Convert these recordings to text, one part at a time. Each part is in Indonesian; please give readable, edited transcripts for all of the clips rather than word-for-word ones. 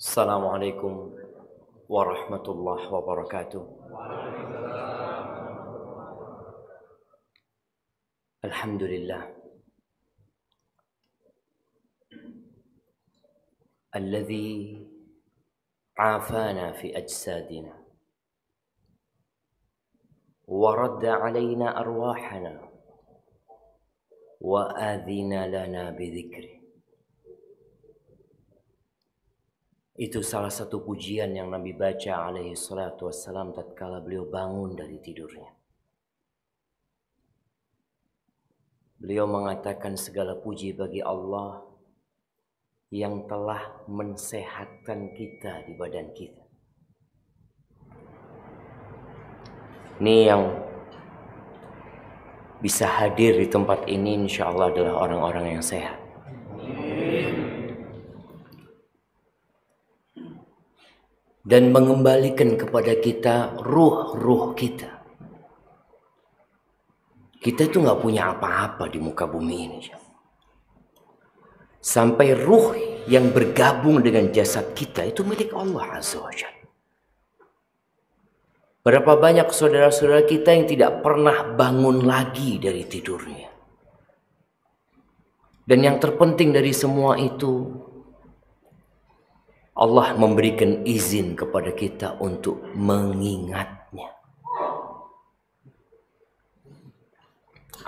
Assalamualaikum warahmatullahi wabarakatuh. Alhamdulillah alladzi afana fi ajsadina wa radda alaina arwahana wa adhina lana bidzikri. Itu salah satu pujian yang Nabi baca alaihi salatu wassalam tatkala beliau bangun dari tidurnya. Beliau mengatakan segala puji bagi Allah yang telah mensehatkan kita di badan kita. Ini yang bisa hadir di tempat ini insya Allah adalah orang-orang yang sehat. Dan mengembalikan kepada kita ruh kita. Kita itu gak punya apa-apa di muka bumi ini. Sampai ruh yang bergabung dengan jasad kita itu milik Allah Azza wa Jalla. Berapa banyak saudara-saudara kita yang tidak pernah bangun lagi dari tidurnya. Dan yang terpenting dari semua itu, Allah memberikan izin kepada kita untuk mengingatnya.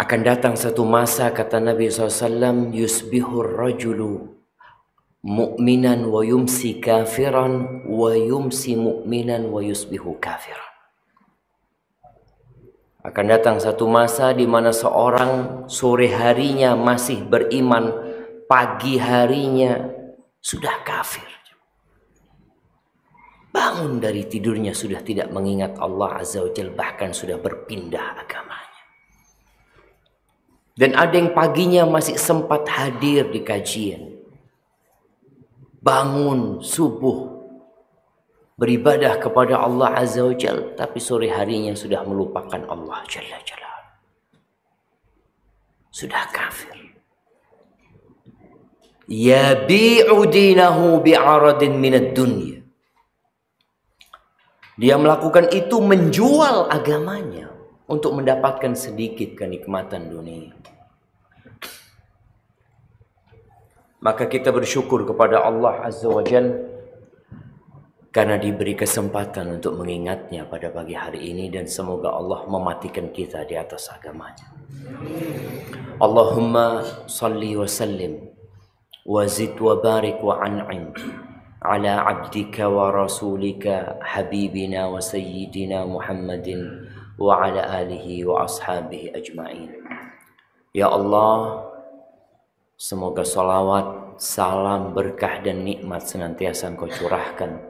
Akan datang satu masa, kata Nabi SAW, yusbihur rajulu mu'minan wa yumsi kafiran wa yumsi mu'minan wa yusbihu kafiran. Akan datang satu masa di mana seorang sore harinya masih beriman, pagi harinya sudah kafir. Bangun dari tidurnya sudah tidak mengingat Allah Azza wa Jalla, bahkan sudah berpindah agamanya. Dan ada yang paginya masih sempat hadir di kajian. Bangun subuh, beribadah kepada Allah Azza wa Jalla, tapi sore harinya sudah melupakan Allah Jalla Jalla. Sudah kafir. Yabi'u dinahu bi'aradin minad dunya. Dia melakukan itu menjual agamanya untuk mendapatkan sedikit kenikmatan dunia. Maka kita bersyukur kepada Allah Azza wa Jalla karena diberi kesempatan untuk mengingatnya pada pagi hari ini, dan semoga Allah mematikan kita di atas agamanya. Allahumma salli wa sallim wa zid wa barik wa an'im ala abdika wa rasulika habibina wa sayyidina Muhammadin wa ala alihi wa ashabihi ajma'in. Ya Allah, semoga salawat, salam, berkah dan nikmat senantiasa Engkau curahkan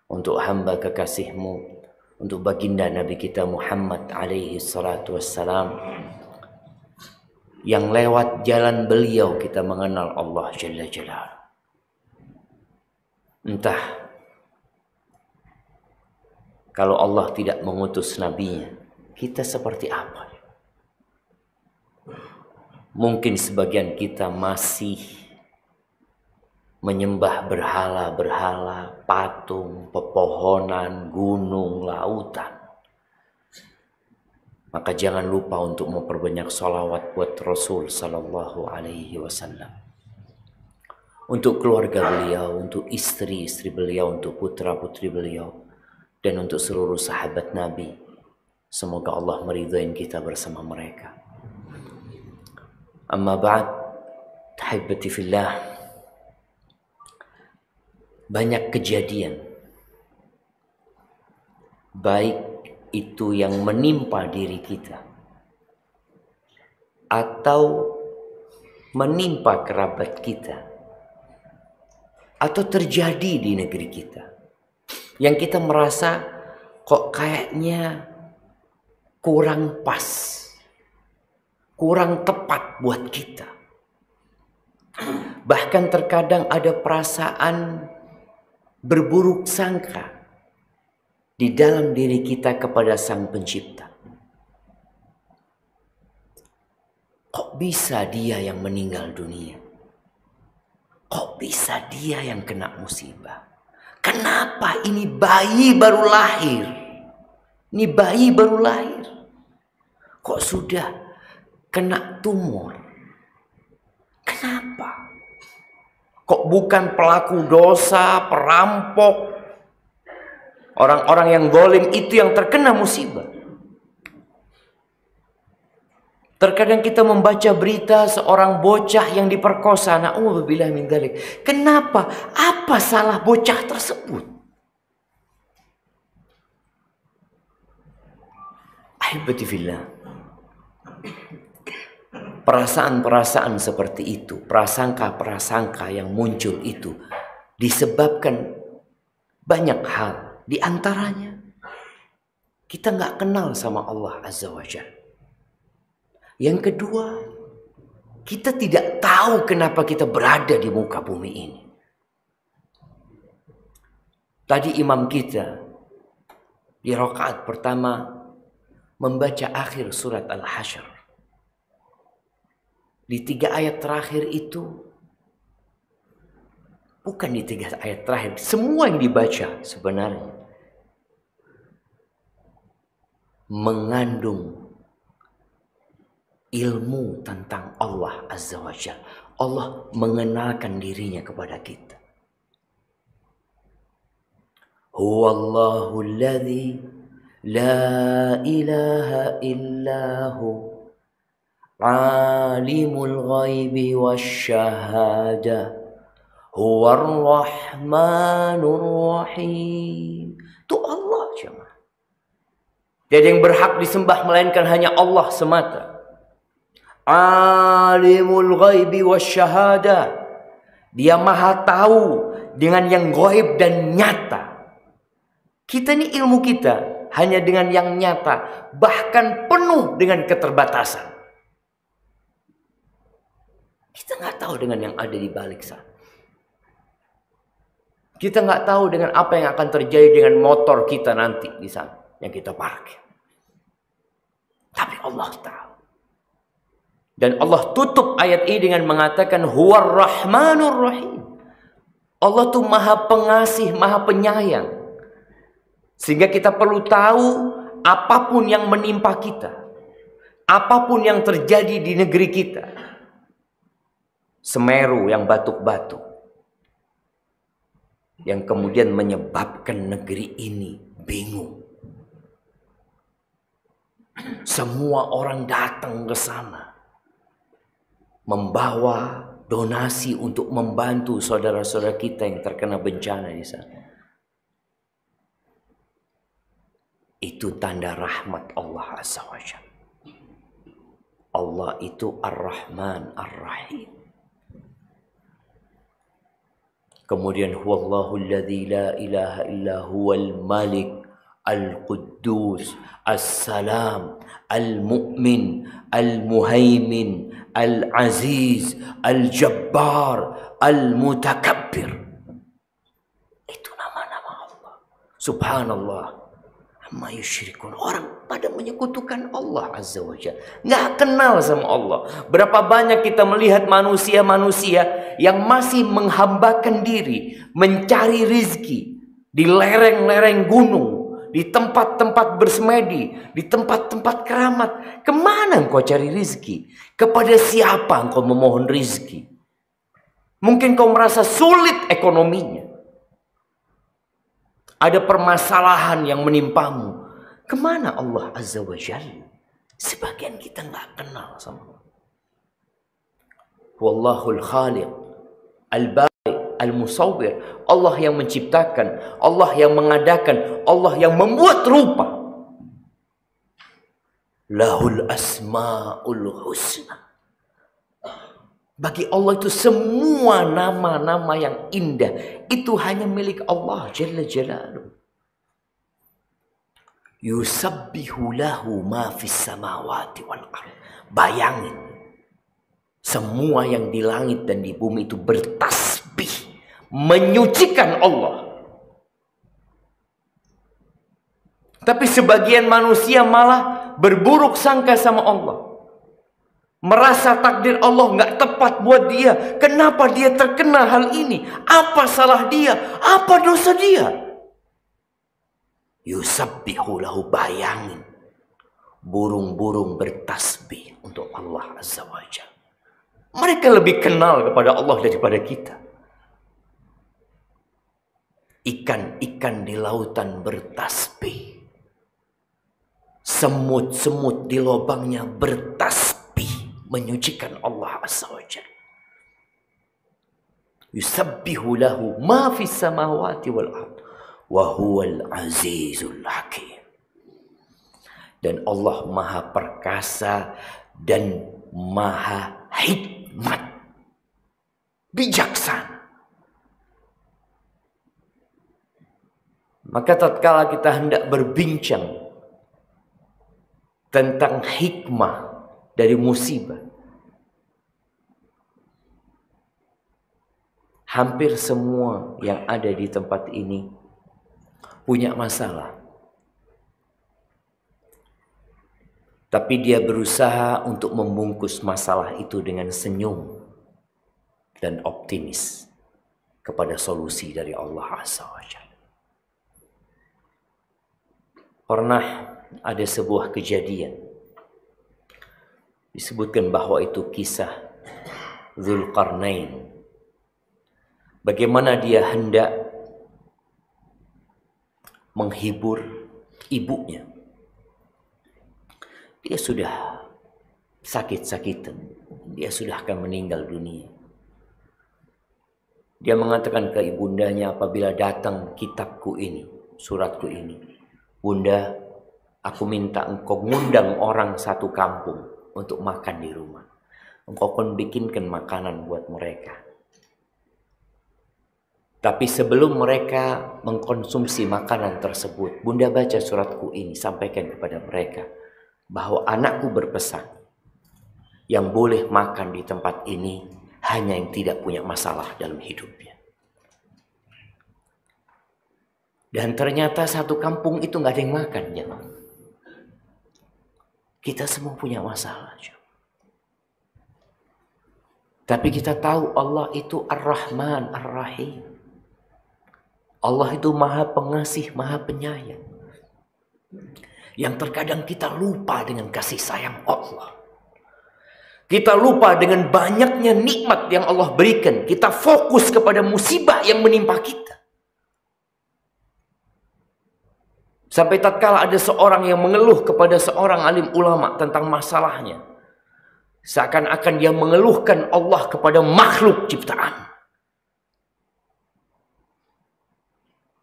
untuk hamba kekasih-Mu, untuk baginda Nabi kita Muhammad alaihi salatu wassalam, yang lewat jalan beliau kita mengenal Allah Jalla Jalla. Entah kalau Allah tidak mengutus nabinya, kita seperti apa? Mungkin sebagian kita masih menyembah berhala-berhala, patung, pepohonan, gunung, lautan. Maka jangan lupa untuk memperbanyak salawat buat Rasul sallallahu alaihi wasallam. Untuk keluarga beliau, untuk istri-istri beliau, untuk putra-putri beliau, dan untuk seluruh sahabat Nabi. Semoga Allah meridai kita bersama mereka. Amma ba'd, tahibati fillah. Banyak kejadian, baik itu yang menimpa diri kita atau menimpa kerabat kita, atau terjadi di negeri kita, yang kita merasa kok kayaknya kurang pas, kurang tepat buat kita. Bahkan terkadang ada perasaan berburuk sangka di dalam diri kita kepada Sang Pencipta. Kok bisa dia yang meninggal dunia? Kok bisa dia yang kena musibah? Kenapa ini bayi baru lahir? Ini bayi baru lahir. Kok sudah kena tumor? Kenapa? Kok bukan pelaku dosa, perampok, orang-orang yang zalim itu yang terkena musibah? Terkadang kita membaca berita seorang bocah yang diperkosa. Na'udzubillah min dzalik. Kenapa? Apa salah bocah tersebut? Ahibati fillah. Perasaan-perasaan seperti itu, prasangka-prasangka yang muncul itu disebabkan banyak hal. Di antaranya kita nggak kenal sama Allah Azza wa Jalla. Yang kedua, kita tidak tahu kenapa kita berada di muka bumi ini. Tadi imam kita di rakaat pertama membaca akhir surat Al-Hasyr. Di 3 ayat terakhir itu, bukan di 3 ayat terakhir, semua yang dibaca sebenarnya mengandung ilmu tentang Allah Azza wa Jalla. Allah mengenalkan dirinya kepada kita. Huwallahu alladzi la ilaha illahu alimul ghaibi wasyahada huwar rahmanur rahim. Itu Allah jemaah. Tidak ada yang berhak disembah melainkan hanya Allah semata. Alimul ghaibi wasyahada. Dia maha tahu dengan yang gaib dan nyata. Kita ini ilmu kita hanya dengan yang nyata, bahkan penuh dengan keterbatasan. Kita nggak tahu dengan yang ada di balik sana. Kita nggak tahu dengan apa yang akan terjadi dengan motor kita nanti di sana yang kita parkir. Tapi Allah tahu. Dan Allah tutup ayat ini dengan mengatakan Huwar Rahmanur Rahim. Allah tuh maha pengasih, maha penyayang. Sehingga kita perlu tahu apapun yang menimpa kita, apapun yang terjadi di negeri kita. Semeru yang batuk-batuk, yang kemudian menyebabkan negeri ini bingung. Semua orang datang ke sana membawa donasi untuk membantu saudara-saudara kita yang terkena bencana di sana. Itu tanda rahmat Allah Azza wa Jalla. Allah itu Ar-Rahman Ar-Rahim. Kemudian huwallahu alladzi la ilaha illa huwal malik al-quddus as-salam al-mu'min al-muhaimin al-aziz al-jabbar al-mutakabbir. Itu nama-nama Allah. Subhanallah amma yusyrikun. Orang pada menyekutukan Allah Azza wa Jalla, nggak kenal sama Allah. Berapa banyak kita melihat manusia-manusia yang masih menghambakan diri mencari rizki di lereng-lereng gunung, di tempat-tempat bersemedi, di tempat-tempat keramat. Kemana engkau cari rizki? Kepada siapa engkau memohon rizki? Mungkin kau merasa sulit ekonominya, ada permasalahan yang menimpamu. Kemana Allah Azza wa Jalla? Sebagian kita nggak kenal sama Allah. Wallahul khaliq al-bari al-musawwir. Allah yang menciptakan, Allah yang mengadakan, Allah yang membuat rupa. Lahul asmaul husna. Bagi Allah itu semua nama-nama yang indah itu hanya milik Allah Jalla Jalaluhu. Yusabbihu lahu ma fis samawati wal ardh. Bayangin, semua yang di langit dan di bumi itu bertasbih, menyucikan Allah. Tapi sebagian manusia malah berburuk sangka sama Allah. merasa takdir Allah nggak tepat buat dia. Kenapa dia terkena hal ini? Apa salah dia? Apa dosa dia? Yusabbihu lahu, bayangin. Burung-burung bertasbih untuk Allah Azza wa Jalla. Mereka lebih kenal kepada Allah daripada kita. Ikan-ikan di lautan bertasbih. Semut-semut di lubangnya bertasbih, menyucikan Allah Azza wa Jalla. Yusabbihu lahu ma fis samawati wal ard wa huwal azizul hakim. Dan Allah Maha Perkasa dan Maha Hikmat, bijaksana. Maka tatkala kita hendak berbincang tentang hikmah dari musibah, hampir semua yang ada di tempat ini punya masalah. Tapi dia berusaha untuk membungkus masalah itu dengan senyum dan optimis kepada solusi dari Allah Azza wa Jalla. Pernah ada sebuah kejadian, disebutkan bahwa itu kisah Dzulqarnain. Bagaimana dia hendak menghibur ibunya. Dia sudah sakit-sakitan. Dia sudah akan meninggal dunia. Dia mengatakan ke ibundanya apabila datang kitabku ini, suratku ini, Bunda, aku minta engkau ngundang orang satu kampung untuk makan di rumah. Engkau pun bikinkan makanan buat mereka. Tapi sebelum mereka mengkonsumsi makanan tersebut, Bunda baca suratku ini, sampaikan kepada mereka bahwa anakku berpesan, yang boleh makan di tempat ini hanya yang tidak punya masalah dalam hidupnya. Dan ternyata satu kampung itu nggak ada yang makan, jemaah. Kita semua punya masalah. Tapi kita tahu Allah itu Ar-Rahman, Ar-Rahim. Allah itu Maha Pengasih, Maha Penyayang. Yang terkadang kita lupa dengan kasih sayang Allah. Kita lupa dengan banyaknya nikmat yang Allah berikan. Kita fokus kepada musibah yang menimpa kita. Sampai tatkala ada seorang yang mengeluh kepada seorang alim ulama tentang masalahnya, seakan-akan dia mengeluhkan Allah kepada makhluk ciptaan.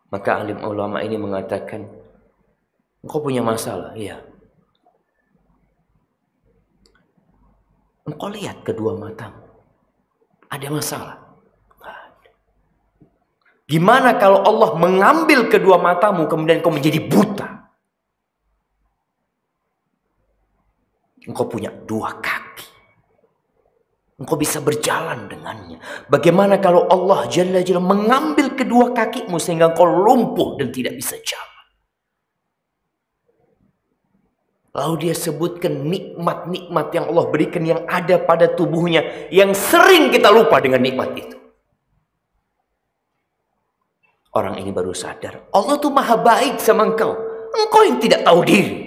Maka alim ulama ini mengatakan, engkau punya masalah, iya. Engkau lihat kedua matamu, ada masalah. Gimana kalau Allah mengambil kedua matamu kemudian kau menjadi buta? Engkau punya dua kaki. Engkau bisa berjalan dengannya. Bagaimana kalau Allah Jalla Jalla mengambil kedua kakimu sehingga engkau lumpuh dan tidak bisa jalan? Lalu dia sebutkan nikmat-nikmat yang Allah berikan yang ada pada tubuhnya, yang sering kita lupa dengan nikmat itu. Orang ini baru sadar, Allah tuh maha baik sama engkau. Engkau yang tidak tahu diri.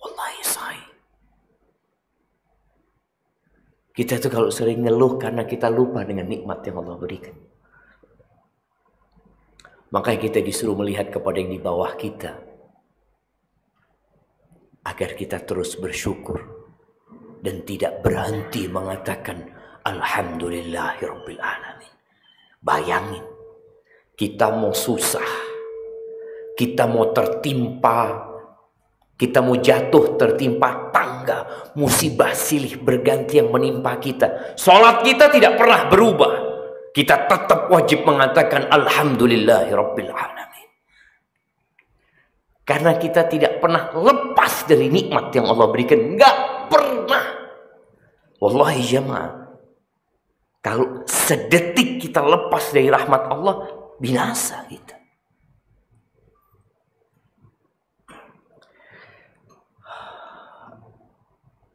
Wallahi say. Kita tuh kalau sering ngeluh karena kita lupa dengan nikmat yang Allah berikan. Makanya kita disuruh melihat kepada yang di bawah kita, agar kita terus bersyukur dan tidak berhenti mengatakan Alhamdulillahirabbil alamin. Bayangin, kita mau susah, kita mau tertimpa, kita mau jatuh tertimpa tangga, musibah silih berganti yang menimpa kita. Salat kita tidak pernah berubah. Kita tetap wajib mengatakan Alhamdulillahirabbil alamin. Karena kita tidak pernah lepas dari nikmat yang Allah berikan. Enggak pernah. Wallahi jamaah, kalau sedetik kita lepas dari rahmat Allah, binasa kita.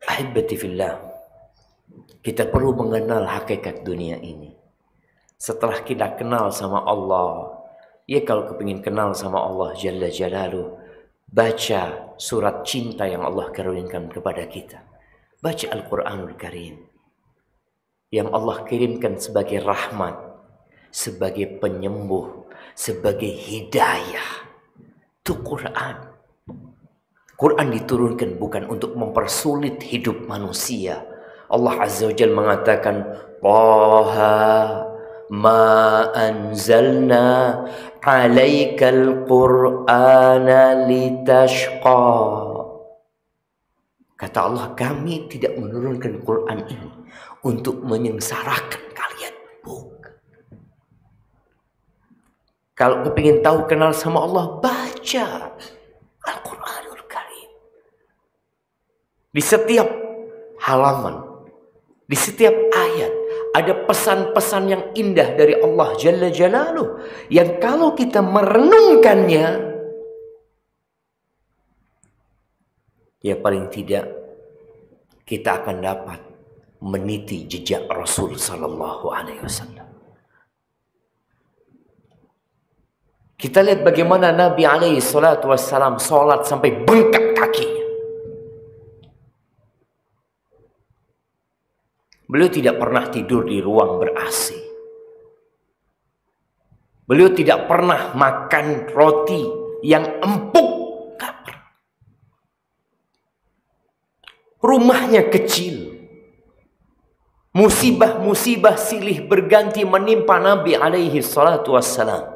Ahibati fillah, Kita perlu mengenal hakikat dunia ini. Setelah kita kenal sama Allah, ya kalau kepingin kenal sama Allah Jalla Jalaluh, baca surat cinta yang Allah karuniakan kepada kita. Baca Al-Quranul Karim yang Allah kirimkan sebagai rahmat, sebagai penyembuh, sebagai hidayah. Itu Quran. Quran diturunkan bukan untuk mempersulit hidup manusia. Allah Azza wa Jalla mengatakan, Taha ma anzalna alaikal qur'ana litashqa. Kata Allah, kami tidak menurunkan Quran ini untuk menyengsarakan kalian. Bukan. Kalau kepingin tahu kenal sama Allah, baca Al-Quranul Karim. Di setiap halaman, di setiap ayat ada pesan-pesan yang indah dari Allah Jalla Jalaluh, yang kalau kita merenungkannya, ya paling tidak kita akan dapat meniti jejak Rasul Sallallahu Alaihi Wasallam. Kita lihat bagaimana Nabi Alaihi Salatu Wassalam sholat sampai bengkak kakinya. Beliau tidak pernah tidur di ruang ber-AC. Beliau tidak pernah makan roti yang empuk. Rumahnya kecil. Musibah-musibah silih berganti menimpa Nabi alaihi salatu wassalam.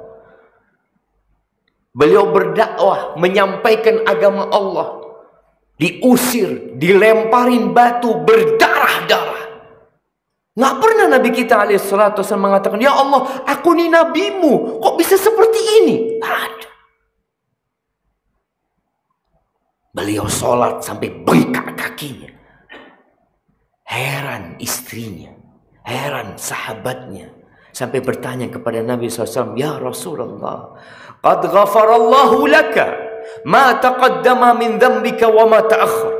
Beliau berdakwah, menyampaikan agama Allah. Diusir, dilemparin batu, berdarah-darah. Nggak pernah Nabi kita alaihi salatu wassalam mengatakan, ya Allah, aku ini nabimu, kok bisa seperti ini? Ada. Beliau sholat sampai bengkak kakinya. Heran istrinya, heran sahabatnya. Sampai bertanya kepada Nabi SAW, ya Rasulullah, qad ghafarallahu laka ma taqaddama min dhanbika wa ma ta'akhkhar.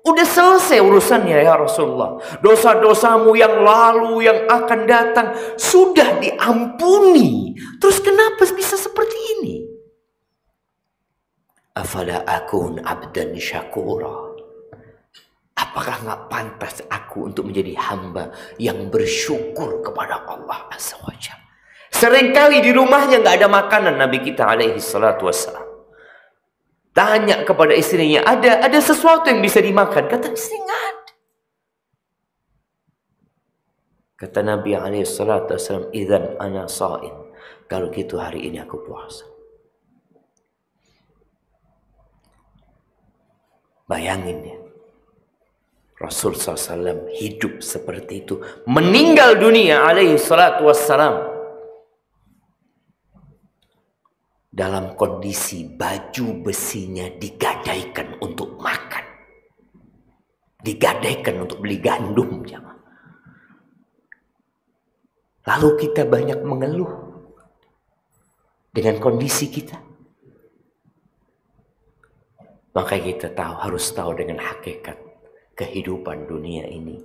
Udah selesai urusannya ya Rasulullah. Dosa-dosamu yang lalu, yang akan datang, sudah diampuni. Terus kenapa bisa seperti ini? Afala akun abdan syakura. Apakah nggak pantas aku untuk menjadi hamba yang bersyukur kepada Allah Azza wa Jalla? Seringkali di rumahnya nggak ada makanan Nabi kita alaihi salatu wassalam. Tanya kepada istrinya, ada sesuatu yang bisa dimakan? Kata istri, nggak ada. Kata Nabi alaihi salatu wassalam, idzan ana shaim. Kalau gitu hari ini aku puasa. Bayangin ya, Rasul SAW hidup seperti itu, meninggal dunia alaihi salatu wassalam dalam kondisi baju besinya digadaikan untuk makan, digadaikan untuk beli gandum. Lalu kita banyak mengeluh dengan kondisi kita. Maka kita harus tahu dengan hakikat kehidupan dunia ini.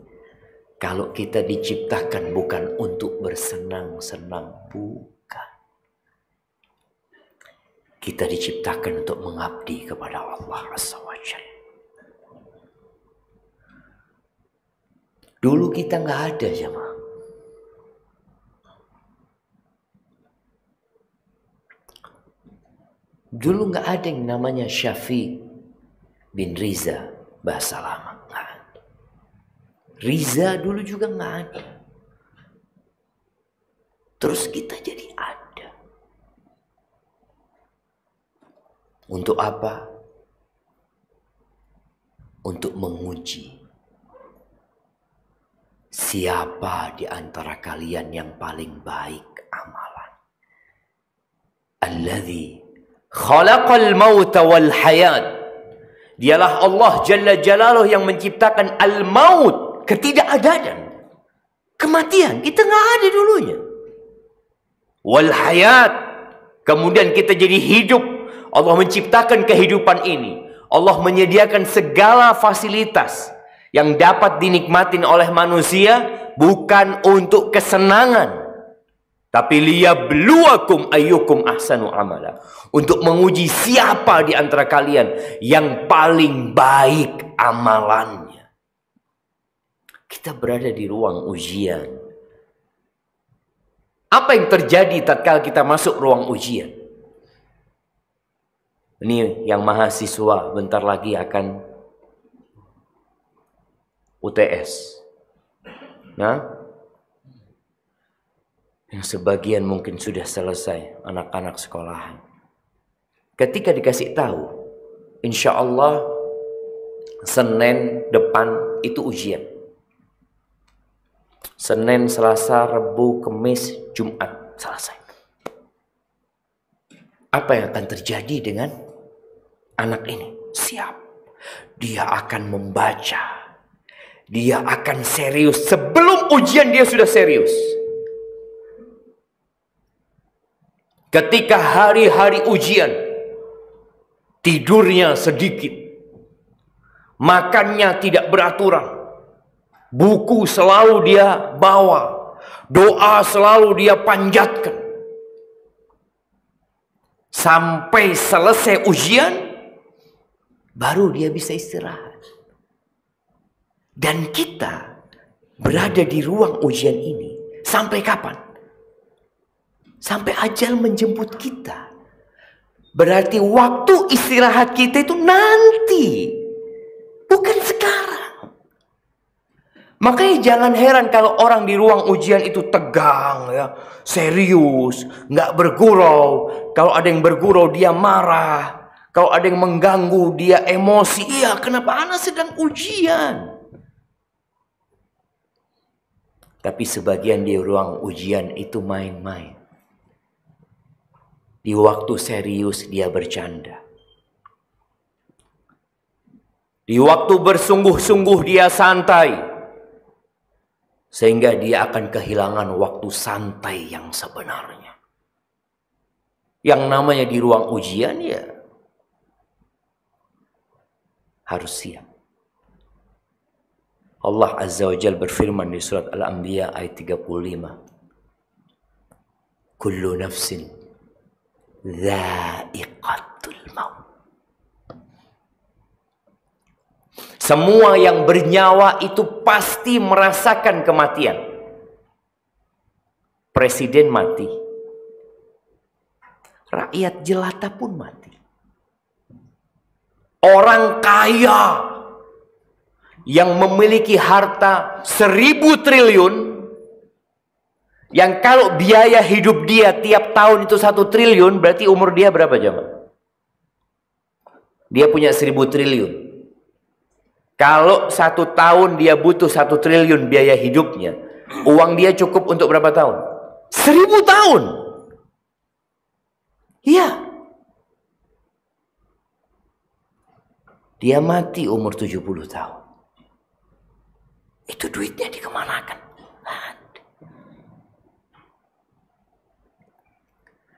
Kalau kita diciptakan bukan untuk bersenang-senang, bukan. Kita diciptakan untuk mengabdi kepada Allah Azza wa Jalla. Dulu kita nggak ada jemaah. Dulu nggak ada yang namanya Syafiq bin Riza, bahasa lama. Nggak ada. Riza dulu juga nggak ada. Terus kita jadi ada. Untuk apa? Untuk menguji siapa di antara kalian yang paling baik amalan. Alladzi khalaqal mauta wal hayat. Dialah Allah Jalla Jalaluh yang menciptakan al-maut, ketidakadaan, kematian. Kita nggak ada dulunya. Wal hayat, kemudian kita jadi hidup. Allah menciptakan kehidupan ini. Allah menyediakan segala fasilitas yang dapat dinikmatin oleh manusia bukan untuk kesenangan, tapi liyabluwakum ayyukum ahsanu amala, untuk menguji siapa di antara kalian yang paling baik amalannya. Kita berada di ruang ujian. Apa yang terjadi tatkala kita masuk ruang ujian? Ini yang mahasiswa bentar lagi akan UTS. Nah, yang sebagian mungkin sudah selesai, anak-anak sekolahan. Ketika dikasih tahu, insya Allah Senin depan itu ujian. Senin, Selasa, Rabu, Kamis, Jumat, selesai. Apa yang akan terjadi dengan anak ini? Siap. Dia akan membaca. Dia akan serius. Sebelum ujian dia sudah serius. Ketika hari-hari ujian, tidurnya sedikit, makannya tidak beraturan, buku selalu dia bawa, doa selalu dia panjatkan. Sampai selesai ujian, baru dia bisa istirahat. Dan kita berada di ruang ujian ini sampai kapan? Sampai ajal menjemput kita. Berarti waktu istirahat kita itu nanti, bukan sekarang. Makanya jangan heran kalau orang di ruang ujian itu tegang, ya, serius, nggak bergurau. Kalau ada yang bergurau dia marah. Kalau ada yang mengganggu dia emosi. Iya, kenapa anak sedang ujian? Tapi sebagian di ruang ujian itu main-main. Di waktu serius dia bercanda. Di waktu bersungguh-sungguh dia santai. Sehingga dia akan kehilangan waktu santai yang sebenarnya. Yang namanya di ruang ujian ya harus siap. Allah Azza wa Jalla berfirman di surat Al-Anbiya ayat 35. Kullu nafsin dha'iqatul maut. Semua yang bernyawa itu pasti merasakan kematian. Presiden mati. Rakyat jelata pun mati. Orang kaya yang memiliki harta 1.000 triliun, yang kalau biaya hidup dia tiap tahun itu 1 triliun, berarti umur dia berapa jemaah? Dia punya 1.000 triliun. Kalau 1 tahun dia butuh 1 triliun biaya hidupnya, uang dia cukup untuk berapa tahun? 1.000 tahun. Iya. Dia mati umur 70 tahun. Itu duitnya dikemanakan?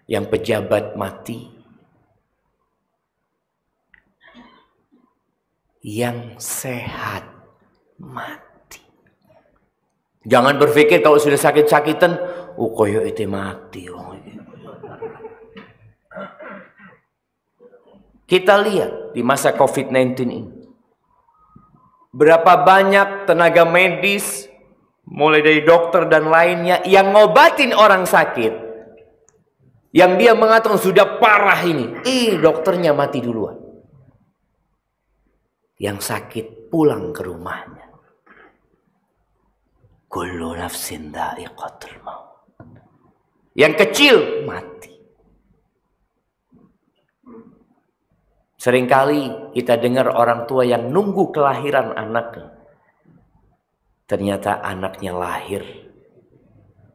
Yang pejabat mati, yang sehat mati. Jangan berpikir kalau sudah sakit-sakitan, oh koyo itu mati. Kita lihat di masa COVID-19 ini, berapa banyak tenaga medis, mulai dari dokter dan lainnya, yang ngobatin orang sakit. Yang dia mengatakan sudah parah ini. Dokternya mati duluan. Yang sakit pulang ke rumahnya. Kullu nafsin dha'iqatul maut. Yang kecil mati. Seringkali kita dengar orang tua yang nunggu kelahiran anaknya. Ternyata anaknya lahir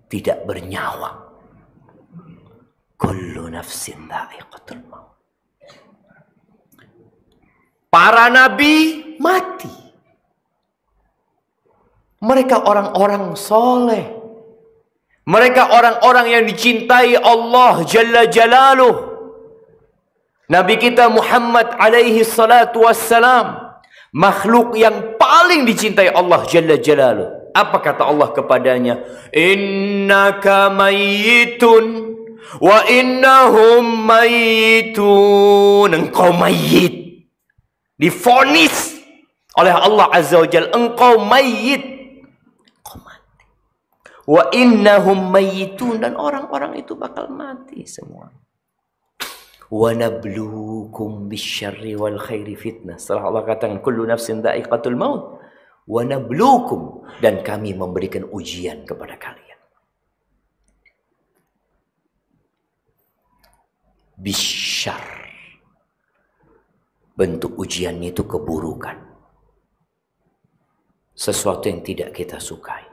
tidak bernyawa. Kullu nafsin dha'iqatul maut. Para nabi mati. Mereka orang-orang soleh. Mereka orang-orang yang dicintai Allah Jalla Jalaluh. Nabi kita Muhammad alaihi salatu wassalam, makhluk yang paling paling dicintai Allah Jalla Jalaluh. Apa kata Allah kepadanya? Innaka mayyitun wa innahum mayyitun. Engkau mayyit. Divonis oleh Allah Azza wa Jalla, engkau mayyit. Engkau mati. Wa innahum mayyitun, dan orang-orang itu bakal mati semua. Wa nabluukum bisyarri wal khairi fitnah. Setelah Allah katakan kullu nafsin dha'iqatul maut, wa nabluukum, dan kami memberikan ujian kepada kalian. Bisyarr, bentuk ujiannya itu keburukan, sesuatu yang tidak kita sukai.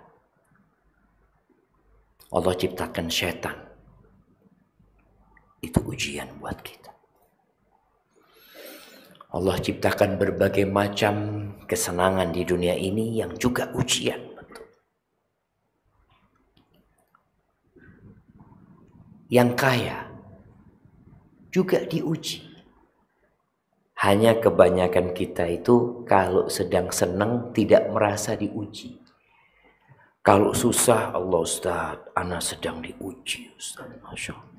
Allah ciptakan setan, itu ujian buat kita. Allah ciptakan berbagai macam kesenangan di dunia ini yang juga ujian. Betul. Yang kaya juga diuji. Hanya kebanyakan kita itu kalau sedang senang tidak merasa diuji. Kalau susah, Allah Ustaz, ana sedang diuji Ustaz. Masya Allah.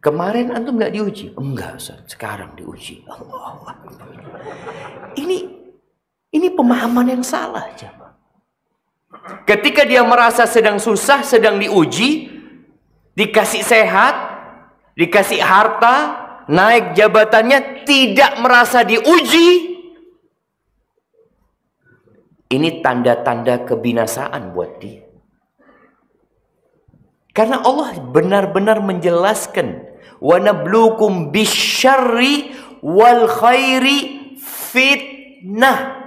Kemarin antum nggak diuji? Enggak Ustaz, sekarang diuji. Allah. Ini pemahaman yang salah. Ketika dia merasa sedang susah, sedang diuji, dikasih sehat, dikasih harta, naik jabatannya, tidak merasa diuji, ini tanda-tanda kebinasaan buat dia. Karena Allah benar-benar menjelaskan, wa nabluukum bisyarri wal khairi fitnah.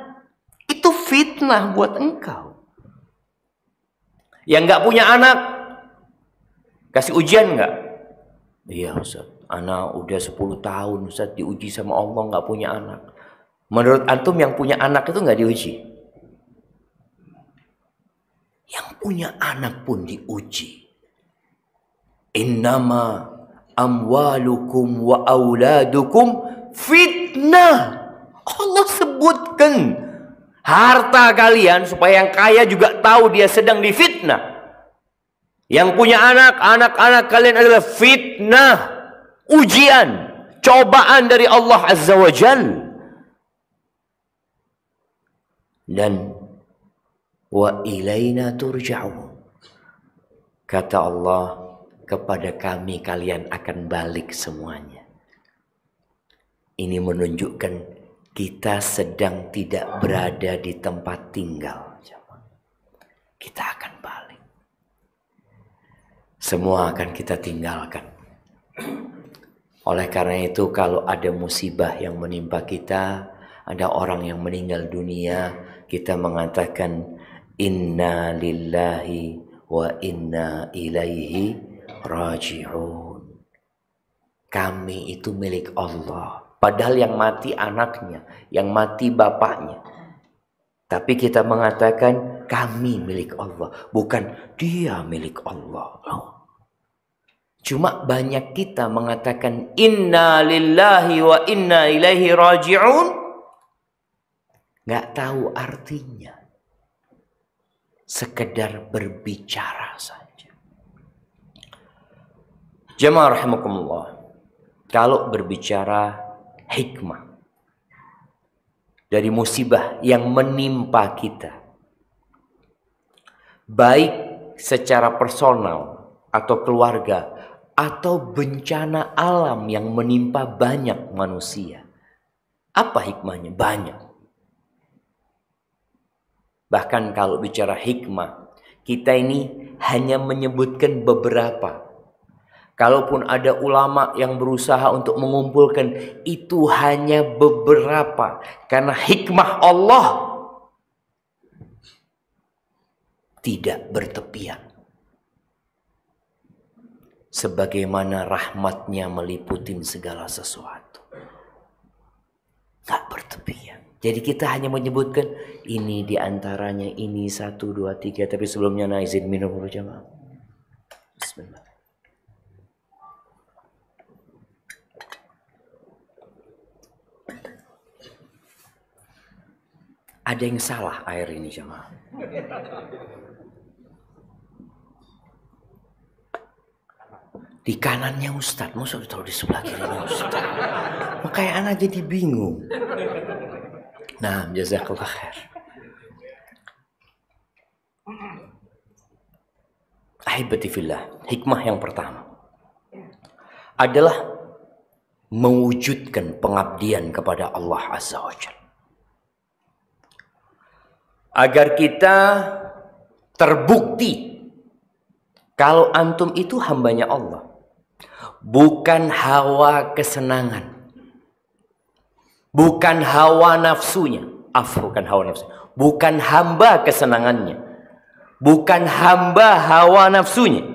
Itu fitnah buat engkau. Yang nggak punya anak, kasih ujian nggak? Iya Ustaz, anak udah 10 tahun Ustaz diuji sama Allah nggak punya anak. Menurut antum yang punya anak itu nggak diuji? Yang punya anak pun diuji. Innama amwalukum wa auladukum fitnah. Allah sebutkan harta kalian supaya yang kaya juga tahu dia sedang difitnah. Yang punya anak, anak-anak kalian adalah fitnah, ujian, cobaan dari Allah Azza wa Jal. Dan wa ilaina turja'un. Kata Allah, kepada kami kalian akan balik semuanya. Ini menunjukkan kita sedang tidak berada di tempat tinggal. Kita akan balik. Semua akan kita tinggalkan. Oleh karena itu, kalau ada musibah yang menimpa kita, ada orang yang meninggal dunia, kita mengatakan inna lillahi wa inna ilaihi raji'un. Kami itu milik Allah. Padahal yang mati anaknya, yang mati bapaknya. Tapi kita mengatakan kami milik Allah, bukan dia milik Allah. Cuma banyak kita mengatakan inna lillahi wa inna ilaihi raji'un, nggak tahu artinya. Sekedar berbicara saja. Jemaah rahimakumullah, kalau berbicara hikmah dari musibah yang menimpa kita, baik secara personal atau keluarga, atau bencana alam yang menimpa banyak manusia, apa hikmahnya? Banyak. Bahkan kalau bicara hikmah, kita ini hanya menyebutkan beberapa. Kalaupun ada ulama yang berusaha untuk mengumpulkan, itu hanya beberapa. Karena hikmah Allah tidak bertepian. Sebagaimana rahmatnya meliputi segala sesuatu. Gak bertepian. Jadi kita hanya menyebutkan ini diantaranya, ini 1, 2, 3. Tapi sebelumnya izin minum dulu jemaah. Bismillah. Ada yang salah air ini jemaah. Di kanannya Ustadz, masa ditaruh di sebelah kirinya Ustadz? Makanya anak jadi bingung. Nah, jazakallah khair. Ahibati fillah, hikmah yang pertama adalah mewujudkan pengabdian kepada Allah Azza wa Jalla. Agar kita terbukti kalau antum itu hambanya Allah. Bukan hawa kesenangan. Bukan hawa nafsunya. Bukan hawa nafsu. Bukan hamba kesenangannya. Bukan hamba hawa nafsunya.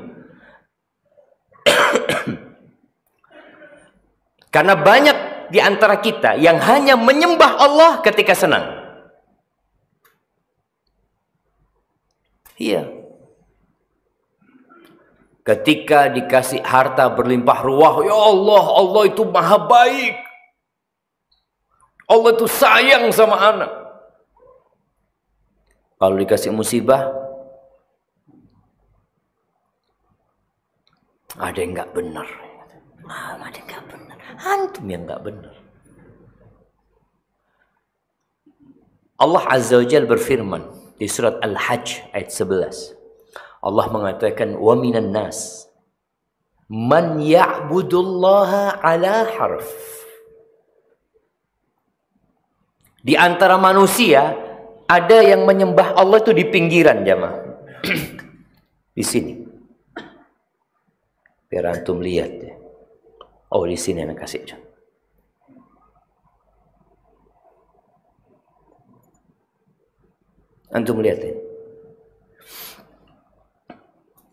Karena banyak di antara kita yang hanya menyembah Allah ketika senang. Iya. Ketika dikasih harta berlimpah ruah, ya Allah, Allah itu maha baik. Allah itu sayang sama anak. Kalau dikasih musibah, ada yang nggak benar. Ada yang nggak benar. Antum yang nggak benar. Allah Azza wa Jalla berfirman di surat Al-Hajj ayat 11. Allah mengatakan wa minan nas man ya'budullaha ala harf. Di antara manusia ada yang menyembah Allah itu di pinggiran jamaah. Di sini. Biar antum lihat ya. Oh, di sini anak kasih contoh. Antum lihat ya.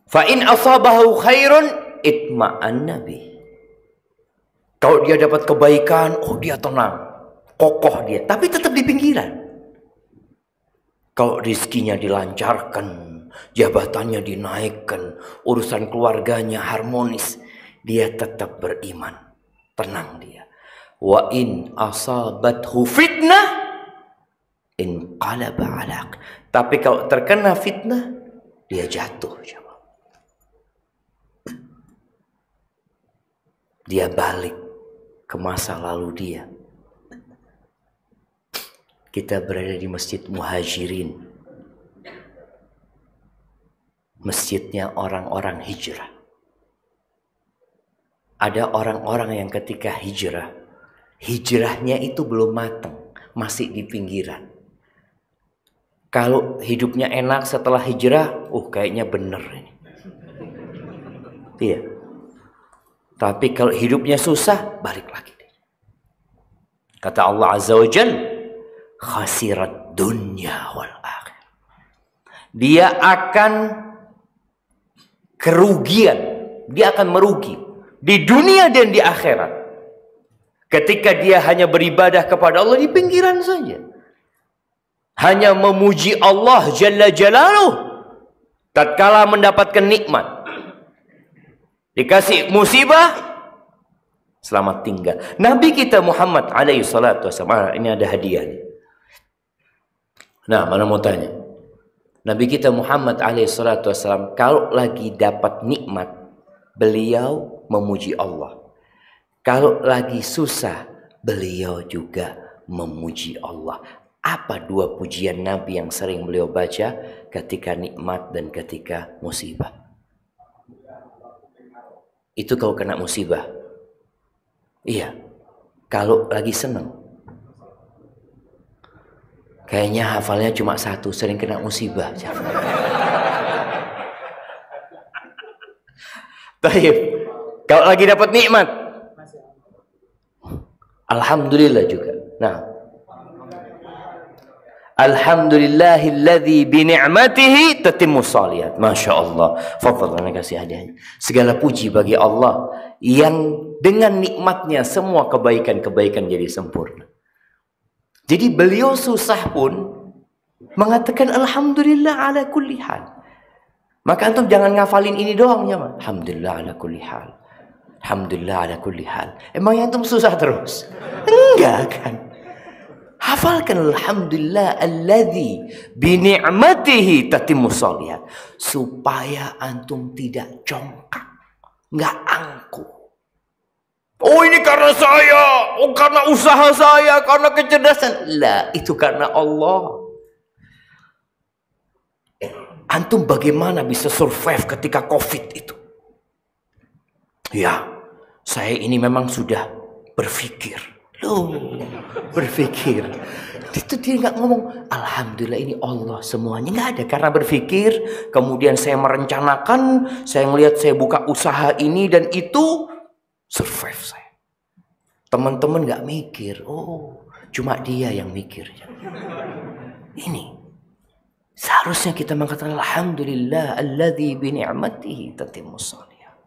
Fa in asabahu khairun itma'anna bih. Kalau dia dapat kebaikan, oh dia tenang, kokoh dia, tapi tetap di pinggiran. Kalau rizkinya dilancarkan, jabatannya dinaikkan, urusan keluarganya harmonis, dia tetap beriman, tenang dia. Wa in asabathu fitnah inqalaba alaq. Tapi kalau terkena fitnah, dia jatuh. Dia balik ke masa lalu dia. Kita berada di Masjid Muhajirin. Masjidnya orang-orang hijrah. Ada orang-orang yang ketika hijrah, hijrahnya itu belum matang, masih di pinggiran. Kalau hidupnya enak setelah hijrah, kayaknya bener ini. Iya. Tapi kalau hidupnya susah, balik lagi. Kata Allah Azza wa Jalla, khasirat dunya wal akhir. Dia akan kerugian, dia akan merugi di dunia dan di akhirat. Ketika dia hanya beribadah kepada Allah di pinggiran saja. Hanya memuji Allah Jalla Jalaluh. Tatkala mendapatkan nikmat. Dikasih musibah, selamat tinggal. Nabi kita Muhammad alaihi salatu wasallam, ini ada hadiah nih. Nah, mana mau tanya? Nabi kita Muhammad alaihi salatu wasallam kalau lagi dapat nikmat, beliau memuji Allah. Kalau lagi susah, beliau juga memuji Allah. Apa dua pujian Nabi yang sering beliau baca ketika nikmat dan ketika musibah? Itu kalau kena musibah. Iya. Kalau lagi senang. Kayaknya hafalnya cuma satu, sering kena musibah. Taib. Kalau lagi dapat nikmat. Alhamdulillah juga. Nah. Alhamdulillahilladzi bini'matihi tatimmus shalihat. Masya Allah. Fadhal, ana kasih hadiahnya. Segala puji bagi Allah yang dengan nikmatnya semua kebaikan-kebaikan jadi sempurna. Jadi beliau susah pun mengatakan alhamdulillah ala kulli hal. Maka antum jangan ngafalin ini doang ya, Mas. Alhamdulillah ala kulli hal. Alhamdulillah ala kulli hal. Emang antum susah terus? Enggak kan? Hafalkan alhamdulillah alladzi bi ni'matihi tatimmus shalihat, supaya antum tidak congkak, nggak angkuh. Oh ini karena saya, oh karena usaha saya, karena kecerdasan. Lah, itu karena Allah. Antum bagaimana bisa survive ketika COVID itu? Ya, saya ini memang sudah berpikir. Loh, berpikir. Itu dia nggak ngomong, alhamdulillah ini Allah semuanya. Nggak ada, karena berpikir. Kemudian saya merencanakan, saya melihat saya buka usaha ini dan itu survive saya. Teman-teman nggak mikir, oh cuma dia yang mikir. Ini seharusnya kita mengatakan alhamdulillah alladzi bi ni'matihi tatimmus shalihat.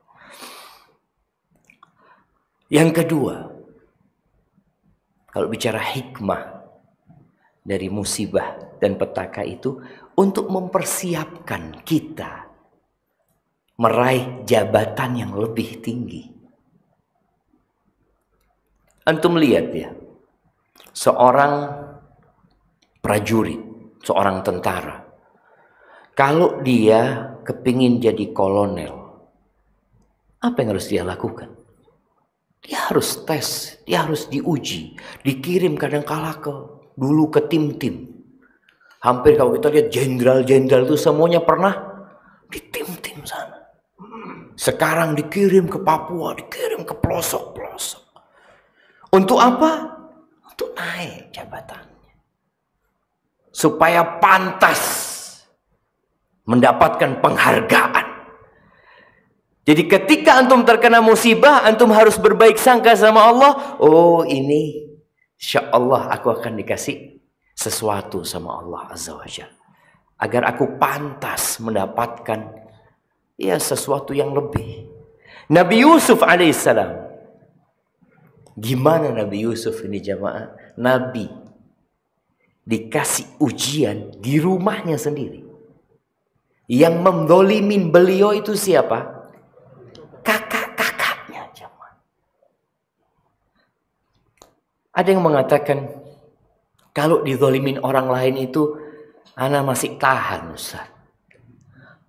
Yang kedua, kalau bicara hikmah dari musibah dan petaka itu untuk mempersiapkan kita meraih jabatan yang lebih tinggi. Antum lihat ya, seorang prajurit, seorang tentara, kalau dia kepingin jadi kolonel, apa yang harus dia lakukan? Dia harus tes, dia harus diuji, dikirim kadang-kala dulu ke tim-tim. Hampir kalau kita lihat jenderal-jenderal itu semuanya pernah di tim-tim sana. Sekarang dikirim ke Papua, dikirim ke pelosok-pelosok. Untuk apa? Untuk naik jabatannya. Supaya pantas mendapatkan penghargaan. Jadi ketika antum terkena musibah, antum harus berbaik sangka sama Allah. Oh ini, insya Allah aku akan dikasih sesuatu sama Allah Azza wa Jalla. Agar aku pantas mendapatkan ya sesuatu yang lebih. Nabi Yusuf alaihissalam. Gimana Nabi Yusuf ini jamaah? Nabi dikasih ujian di rumahnya sendiri. Yang mendolimin beliau itu siapa? Kakak-kakaknya jemaah. Ada yang mengatakan kalau dizolimin orang lain itu ana masih tahan Ustaz.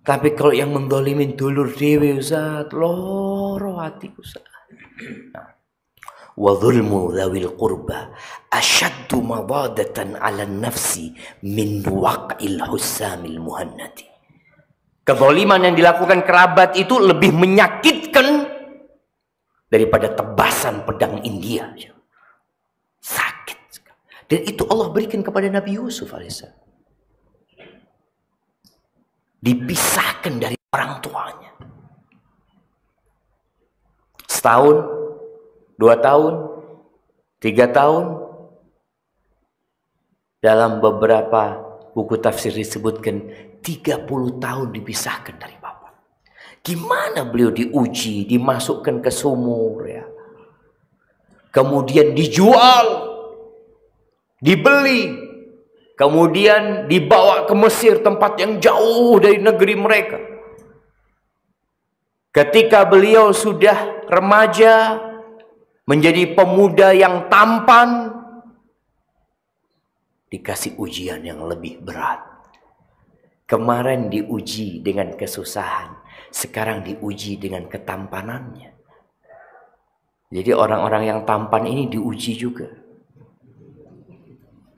Tapi kalau yang mendolimin dulur dewe Ustaz, loro hati Ustaz. Wa dzulmu dzawil qurba ashaddu madadatan 'ala an-nafsi min waq'il husamil muhannati. Kezaliman yang dilakukan kerabat itu lebih menyakitkan daripada tebasan pedang India. Sakit. Dan itu Allah berikan kepada Nabi Yusuf alaihissalam. Dipisahkan dari orang tuanya. Setahun, 2 tahun, 3 tahun. Dalam beberapa buku tafsir disebutkan 30 tahun dipisahkan dari bapak. Gimana beliau diuji, dimasukkan ke sumur ya. Kemudian dijual, dibeli, kemudian dibawa ke Mesir, tempat yang jauh dari negeri mereka. Ketika beliau sudah remaja, menjadi pemuda yang tampan, dikasih ujian yang lebih berat. Kemarin diuji dengan kesusahan, sekarang diuji dengan ketampanannya. Jadi orang-orang yang tampan ini diuji juga.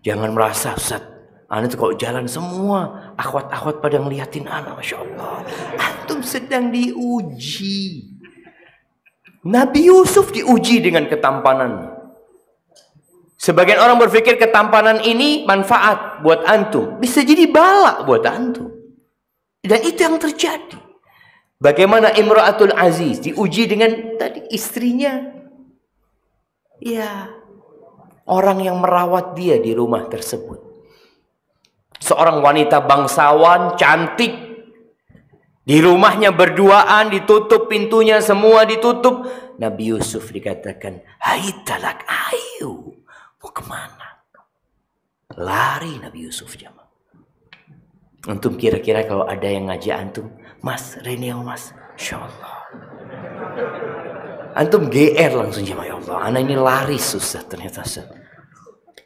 Jangan merasa Ustaz, ana tuh kalau jalan semua akhwat-akhwat pada ngeliatin ana, Masya Allah. Antum sedang diuji. Nabi Yusuf diuji dengan ketampanannya. Sebagian orang berpikir ketampanan ini manfaat buat antum. Bisa jadi bala buat antum. Dan itu yang terjadi. Bagaimana Imra'atul Aziz diuji dengan tadi istrinya. Ya, orang yang merawat dia di rumah tersebut. Seorang wanita bangsawan, cantik. Di rumahnya berduaan, ditutup pintunya, semua ditutup. Nabi Yusuf dikatakan, hai talak, ayo. Mau kemana? Lari Nabi Yusuf jamaah. Antum kira-kira kalau ada yang ngajak antum, Mas, Reneo Mas, Insya Allah. Antum GR langsung jamaah, ya Allah. Anak ini lari susah ternyata.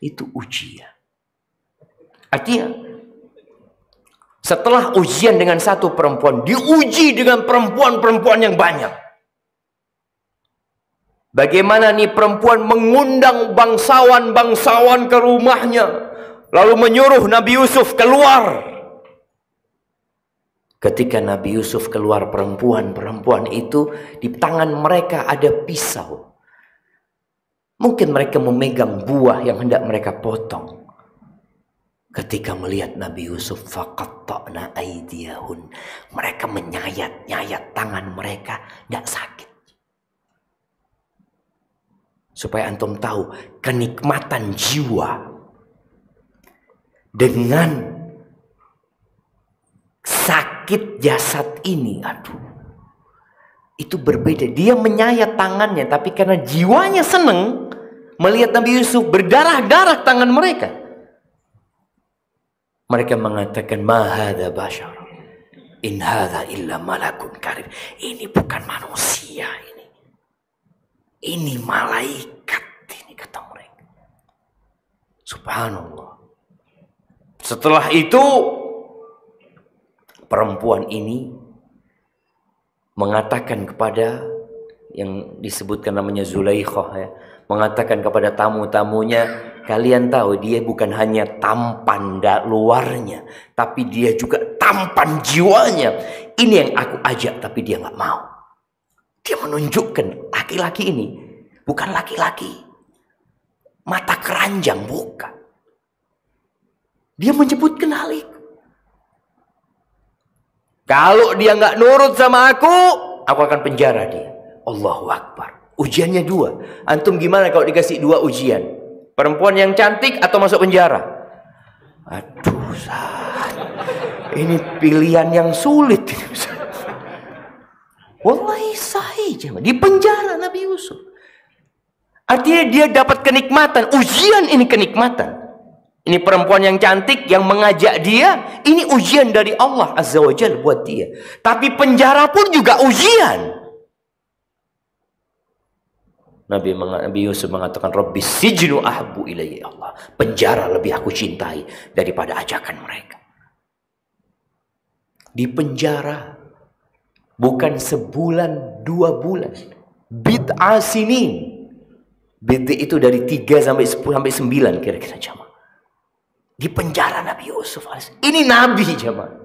Itu ujian. Artinya, setelah ujian dengan satu perempuan, diuji dengan perempuan-perempuan yang banyak. Bagaimana nih perempuan mengundang bangsawan-bangsawan ke rumahnya, lalu menyuruh Nabi Yusuf keluar. Ketika Nabi Yusuf keluar, perempuan-perempuan itu di tangan mereka ada pisau. Mungkin mereka memegang buah yang hendak mereka potong. Ketika melihat Nabi Yusuf, faqatta'na aydiyahun, mereka menyayat-nyayat tangan mereka, tidak sakit. Supaya antum tahu kenikmatan jiwa dengan sakit jasad ini, aduh, itu berbeda. Dia menyayat tangannya, tapi karena jiwanya senang melihat Nabi Yusuf, berdarah-darah tangan mereka. Mereka mengatakan, ma hadza bashar, in hadza illa malakun karim. Ini bukan manusia ini. Ini malaikat ini, kata mereka. Subhanallah. Setelah itu perempuan ini mengatakan kepada yang disebutkan namanya Zulaikhah, ya, mengatakan kepada tamu-tamunya, kalian tahu dia bukan hanya tampan luarnya, tapi dia juga tampan jiwanya. Ini yang aku ajak, tapi dia nggak mau. Dia menunjukkan laki-laki ini bukan laki-laki mata keranjang, bukan. Dia menyebutkan hal itu. Kalau dia nggak nurut sama aku akan penjara dia. Allahu Akbar. Ujiannya dua. Antum gimana kalau dikasih dua ujian? Perempuan yang cantik atau masuk penjara? Aduh, ini pilihan yang sulit. Wallahi sahih, di penjara Nabi Yusuf. Artinya dia dapat kenikmatan. Ujian ini kenikmatan. Ini perempuan yang cantik yang mengajak dia. Ini ujian dari Allah Azza wa Jalla buat dia. Tapi penjara pun juga ujian. Nabi Yusuf mengatakan, Rabbi sijnu ahabbu ilayya, Allah. Penjara lebih aku cintai daripada ajakan mereka. Di penjara bukan sebulan, 2 bulan. Bid'a sinin. Bid'a itu dari 3 sampai 10 sampai 9 kira-kira jamaah. Di penjara Nabi Yusuf. Ini Nabi jamaah.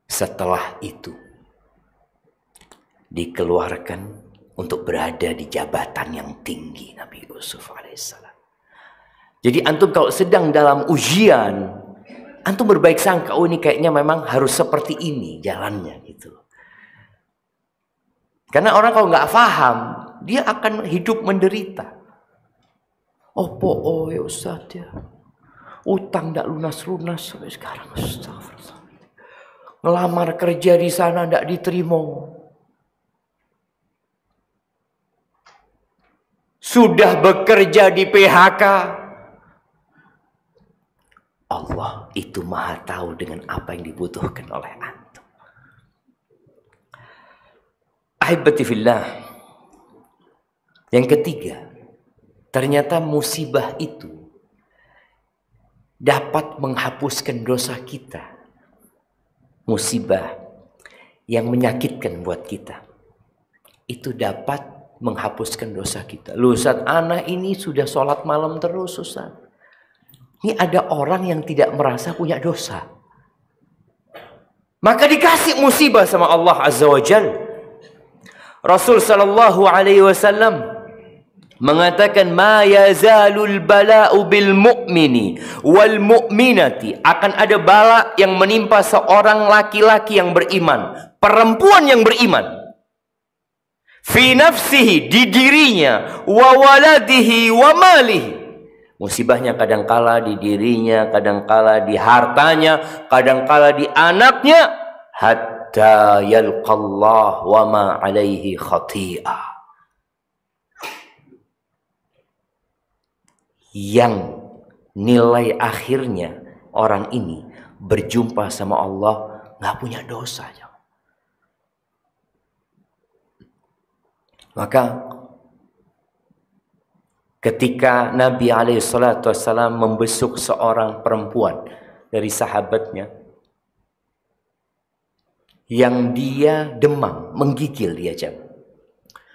Setelah itu dikeluarkan untuk berada di jabatan yang tinggi Nabi Yusuf alaihissalam. Jadi antum kalau sedang dalam ujian, antum berbaik sangka, oh ini kayaknya memang harus seperti ini jalannya gitu. Karena orang kalau nggak paham, dia akan hidup menderita. Oh ya Ustaz ya, utang nggak lunas-lunas sampai sekarang. Astagfirullah. Ngelamar kerja di sana nggak diterima. Sudah bekerja di PHK. Allah itu maha tahu dengan apa yang dibutuhkan oleh antum. Ahibati fillah. Yang ketiga, ternyata musibah itu dapat menghapuskan dosa kita. Musibah yang menyakitkan buat kita itu dapat menghapuskan dosa kita. Loh Ustaz, anak ini sudah sholat malam terus Ustaz. Ini ada orang yang tidak merasa punya dosa. Maka dikasih musibah sama Allah Azza wa Jalla. Rasul sallallahu alaihi wasallam mengatakan, ma yazalul bala'u bil mu'mini wal mu'minati. Akan ada bala yang menimpa seorang laki-laki yang beriman, perempuan yang beriman. Fi nafsihi, di dirinya, wa waladihi wa malihi. Musibahnya kadangkala di dirinya, kadangkala di hartanya, kadangkala di anaknya, hatta yalqallah wa ma alaihi khati'ah. Yang nilai akhirnya orang ini berjumpa sama Allah nggak punya dosa. Maka ketika Nabi SAW membesuk seorang perempuan dari sahabatnya yang dia demam, menggigil dia jam.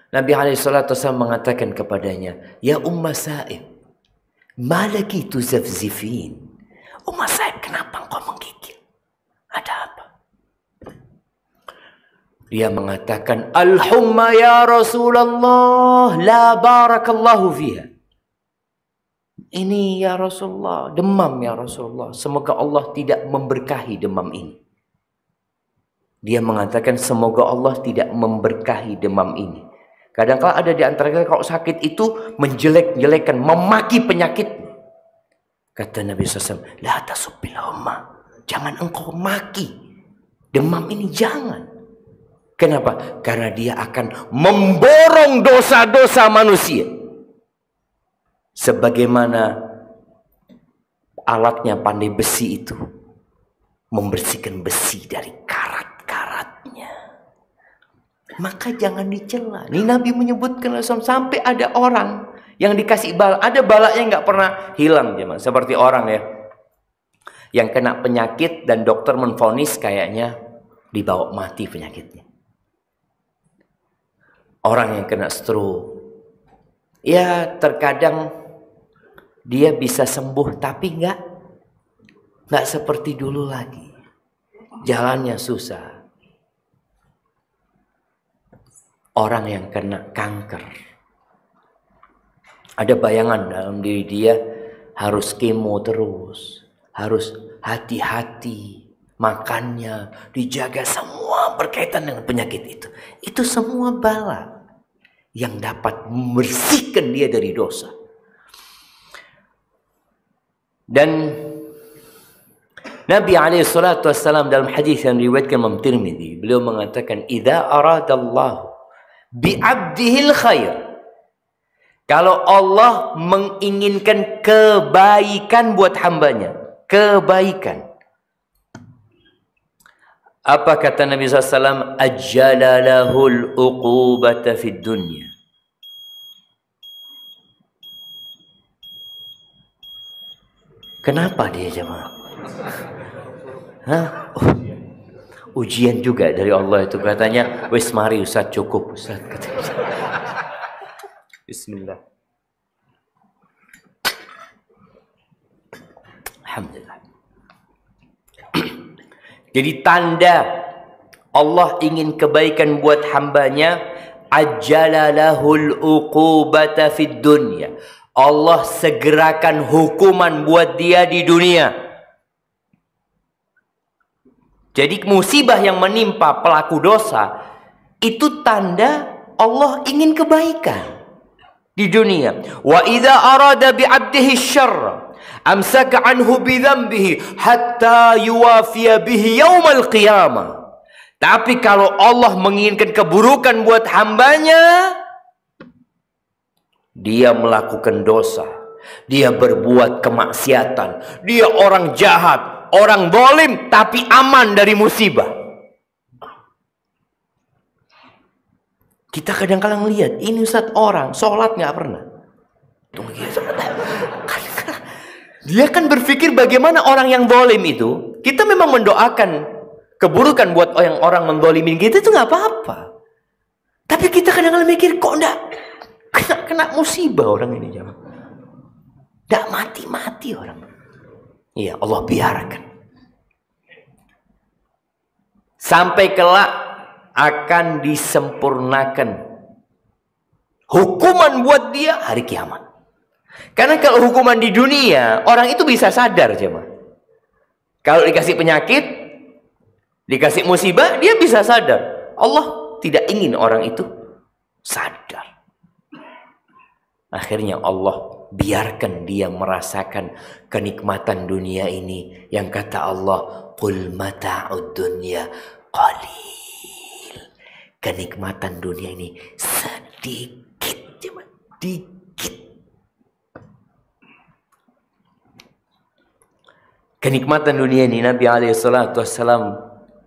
Nabi SAW mengatakan kepadanya, "Ya Umma Sa'ib, malaki tuzafzifin." Umma Sa'ib, kenapa engkau menggigil? Ada apa? Dia mengatakan, "Al-humma ya Rasulullah, la barakallahu fiha." Ini ya Rasulullah, demam ya Rasulullah. Semoga Allah tidak memberkahi demam ini. Dia mengatakan semoga Allah tidak memberkahi demam ini. Kadang-kala ada di antara kita kalau sakit itu menjelek-jelekan, memaki penyakit. Kata Nabi SAW, la tasubbil humma. Jangan engkau maki demam ini, jangan. Kenapa? Karena dia akan memborong dosa-dosa manusia. Sebagaimana alatnya pandai besi itu membersihkan besi dari karat-karatnya. Maka jangan dicela. Ini Nabi menyebutkan sampai ada orang yang dikasih bala. Ada balanya nggak pernah hilang. Seperti orang ya yang kena penyakit dan dokter menvonis kayaknya dibawa mati penyakitnya. Orang yang kena stroke, ya terkadang dia bisa sembuh tapi nggak seperti dulu lagi. Jalannya susah. Orang yang kena kanker, ada bayangan dalam diri dia harus kemo terus, harus hati-hati makannya, dijaga, semua berkaitan dengan penyakit itu. Itu semua bala yang dapat membersihkan dia dari dosa. Dan Nabi SAW dalam hadis yang diriwayatkan Imam Tirmidzi, beliau mengatakan, "Idza aradallahu bi'abdihil khair." Kalau Allah menginginkan kebaikan buat hambanya, kebaikan. Apa kata Nabi SAW? Ajjala lahul uqubata fid dunya. Kenapa dia jemaah? Hah? Oh, ujian juga dari Allah itu katanya. Wis mari Ustaz, cukup Ustaz. Bismillah. Alhamdulillah. Jadi tanda Allah ingin kebaikan buat hambanya, ajjala lahul uqubata fid dunya. Allah segerakan hukuman buat dia di dunia. Jadi musibah yang menimpa pelaku dosa itu tanda Allah ingin kebaikan di dunia. Wa idza arada bi 'abdihi syarra amsaka anhu bi dzambihi hatta yuwafiya bihi yaumal qiyamah. Tapi kalau Allah menginginkan keburukan buat hambanya, dia melakukan dosa, dia berbuat kemaksiatan, dia orang jahat, orang zalim, tapi aman dari musibah. Kita kadang-kadang lihat, ini Ustaz orang sholat nggak pernah. Dia kan berpikir bagaimana orang yang zalim itu, kita memang mendoakan keburukan buat orang menzalimi kita itu nggak apa-apa. Tapi kita kadang-kadang mikir, kok enggak kena musibah orang ini, jangan. Enggak mati-mati orang. Iya, Allah biarkan. Sampai kelak akan disempurnakan hukuman buat dia hari kiamat. Karena kalau hukuman di dunia, orang itu bisa sadar, jemaah. Kalau dikasih penyakit, dikasih musibah, dia bisa sadar. Allah tidak ingin orang itu sadar. Akhirnya Allah biarkan dia merasakan kenikmatan dunia ini. Yang kata Allah, qul mata'ud dunya qalil. Kenikmatan dunia ini sedikit, dikit. Kenikmatan dunia ini Nabi SAW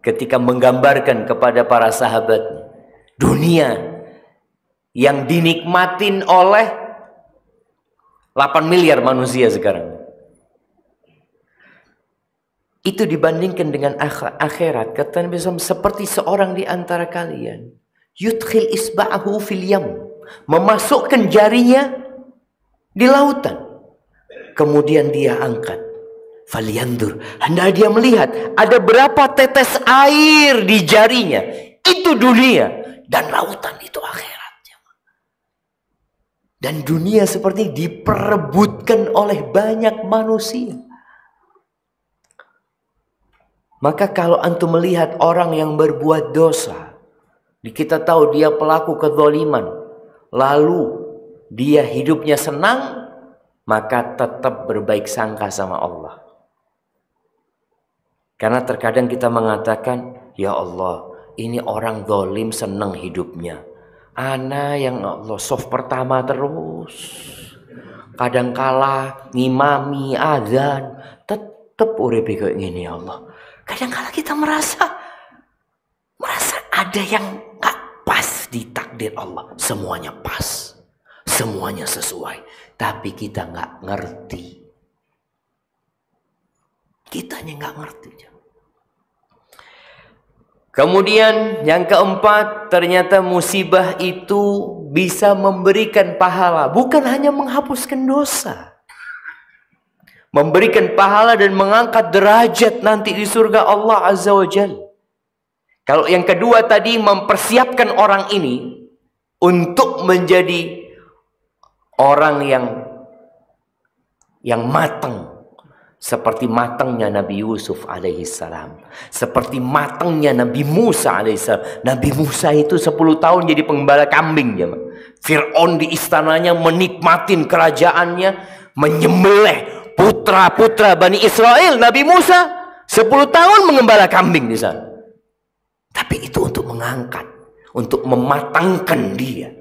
ketika menggambarkan kepada para sahabat, dunia yang dinikmatin oleh 8 miliar manusia sekarang. Itu dibandingkan dengan akhirat, kata Nabi SAW, seperti seorang di antara kalian yudkhil isba'ahu fil yam, memasukkan jarinya di lautan, kemudian dia angkat, falyandur, hendak dia melihat ada berapa tetes air di jarinya. Itu dunia, dan lautan itu akhirat. Dan dunia seperti diperebutkan oleh banyak manusia. Maka kalau antum melihat orang yang berbuat dosa, kita tahu dia pelaku kezaliman, lalu dia hidupnya senang, maka tetap berbaik sangka sama Allah. Karena terkadang kita mengatakan, ya Allah, ini orang zalim senang hidupnya. Ana yang Allah soft pertama terus. Kadangkala ngimami azan, tetap uripe kayak gini ya Allah. Kadang-kala kita merasa ada yang gak pas di takdir Allah. Semuanya pas, semuanya sesuai, tapi kita gak ngerti. Kitanya gak ngerti. Kemudian yang keempat, ternyata musibah itu bisa memberikan pahala, bukan hanya menghapuskan dosa. Memberikan pahala dan mengangkat derajat nanti di surga Allah Azza wa Jalla. Kalau yang kedua tadi mempersiapkan orang ini untuk menjadi orang yang matang, seperti matangnya Nabi Yusuf alaihissalam, seperti matangnya Nabi Musa alaihissalam. Nabi Musa itu 10 tahun jadi penggembala kambing. Fir'aun di istananya menikmatin kerajaannya, menyembelih putra-putra Bani Israel. Nabi Musa 10 tahun mengembala kambing di sana. Tapi itu untuk mengangkat, untuk mematangkan dia,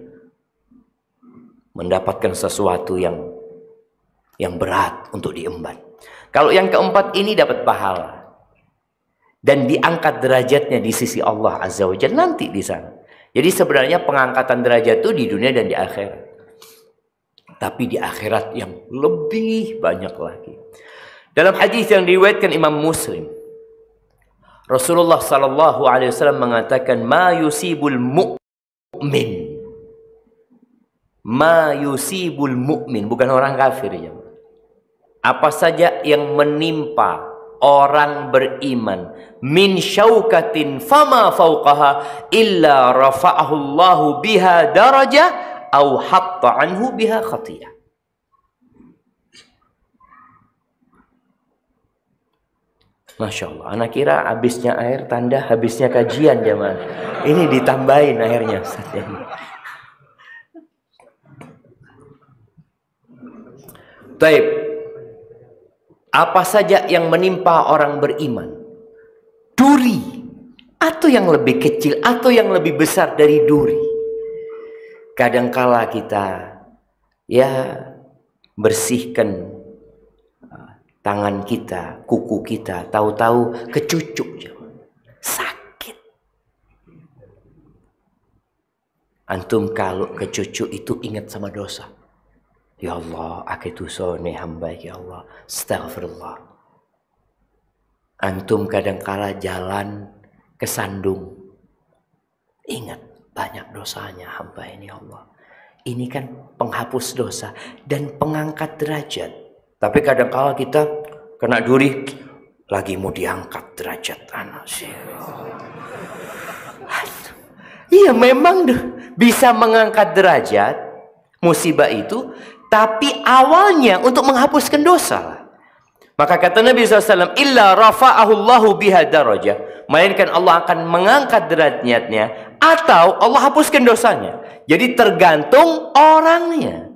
mendapatkan sesuatu yang berat untuk diemban. Kalau yang keempat ini dapat pahala dan diangkat derajatnya di sisi Allah Azza wa Jalla nanti di sana. Jadi sebenarnya pengangkatan derajat itu di dunia dan di akhirat. Tapi di akhirat yang lebih banyak lagi. Dalam hadis yang diriwayatkan Imam Muslim, Rasulullah sallallahu alaihi wasallam mengatakan, ma yusibul mu'min. Ma yusibul mu'min, bukan orang kafir ya. Apa saja yang menimpa orang beriman, min syaukatin fama fauqaha illa rafa'ahu Allahu biha darajah au hatta anhu biha khatiyah. Masya Allah, anak kira habisnya air tanda habisnya kajian jemaah. Ini ditambahin airnya. Taib. Apa saja yang menimpa orang beriman, duri atau yang lebih kecil atau yang lebih besar dari duri. Kadangkala kita bersihkan tangan kita, kuku kita, tahu-tahu kecucuk, sakit. Antum kalau kecucuk itu ingat sama dosa. Ya Allah, aku sone hamba ya Allah, astaghfirullah. Antum kadangkala jalan kesandung, ingat banyak dosanya hamba ini ya Allah. Ini kan penghapus dosa dan pengangkat derajat. Tapi kadangkala kita kena duri, lagi mau diangkat derajat anak sih. Iya memang bisa mengangkat derajat musibah itu, tapi awalnya untuk menghapuskan dosa. Maka kata Nabi SAW, illa rafa'ahu Allahu biha darajah, melainkan Allah akan mengangkat derajatnya atau Allah hapuskan dosanya. Jadi tergantung orangnya.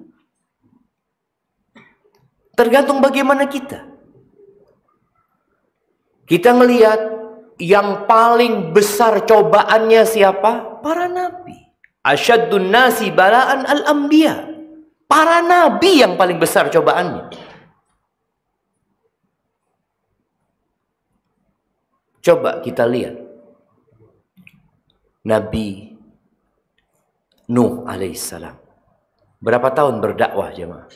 Tergantung bagaimana kita. Kita melihat yang paling besar cobaannya siapa? Para nabi. Asyaddun nasi bala'an al-anbiya. Para nabi yang paling besar cobaannya. Coba kita lihat. Nabi Nuh alaihissalam. Berapa tahun berdakwah jemaah?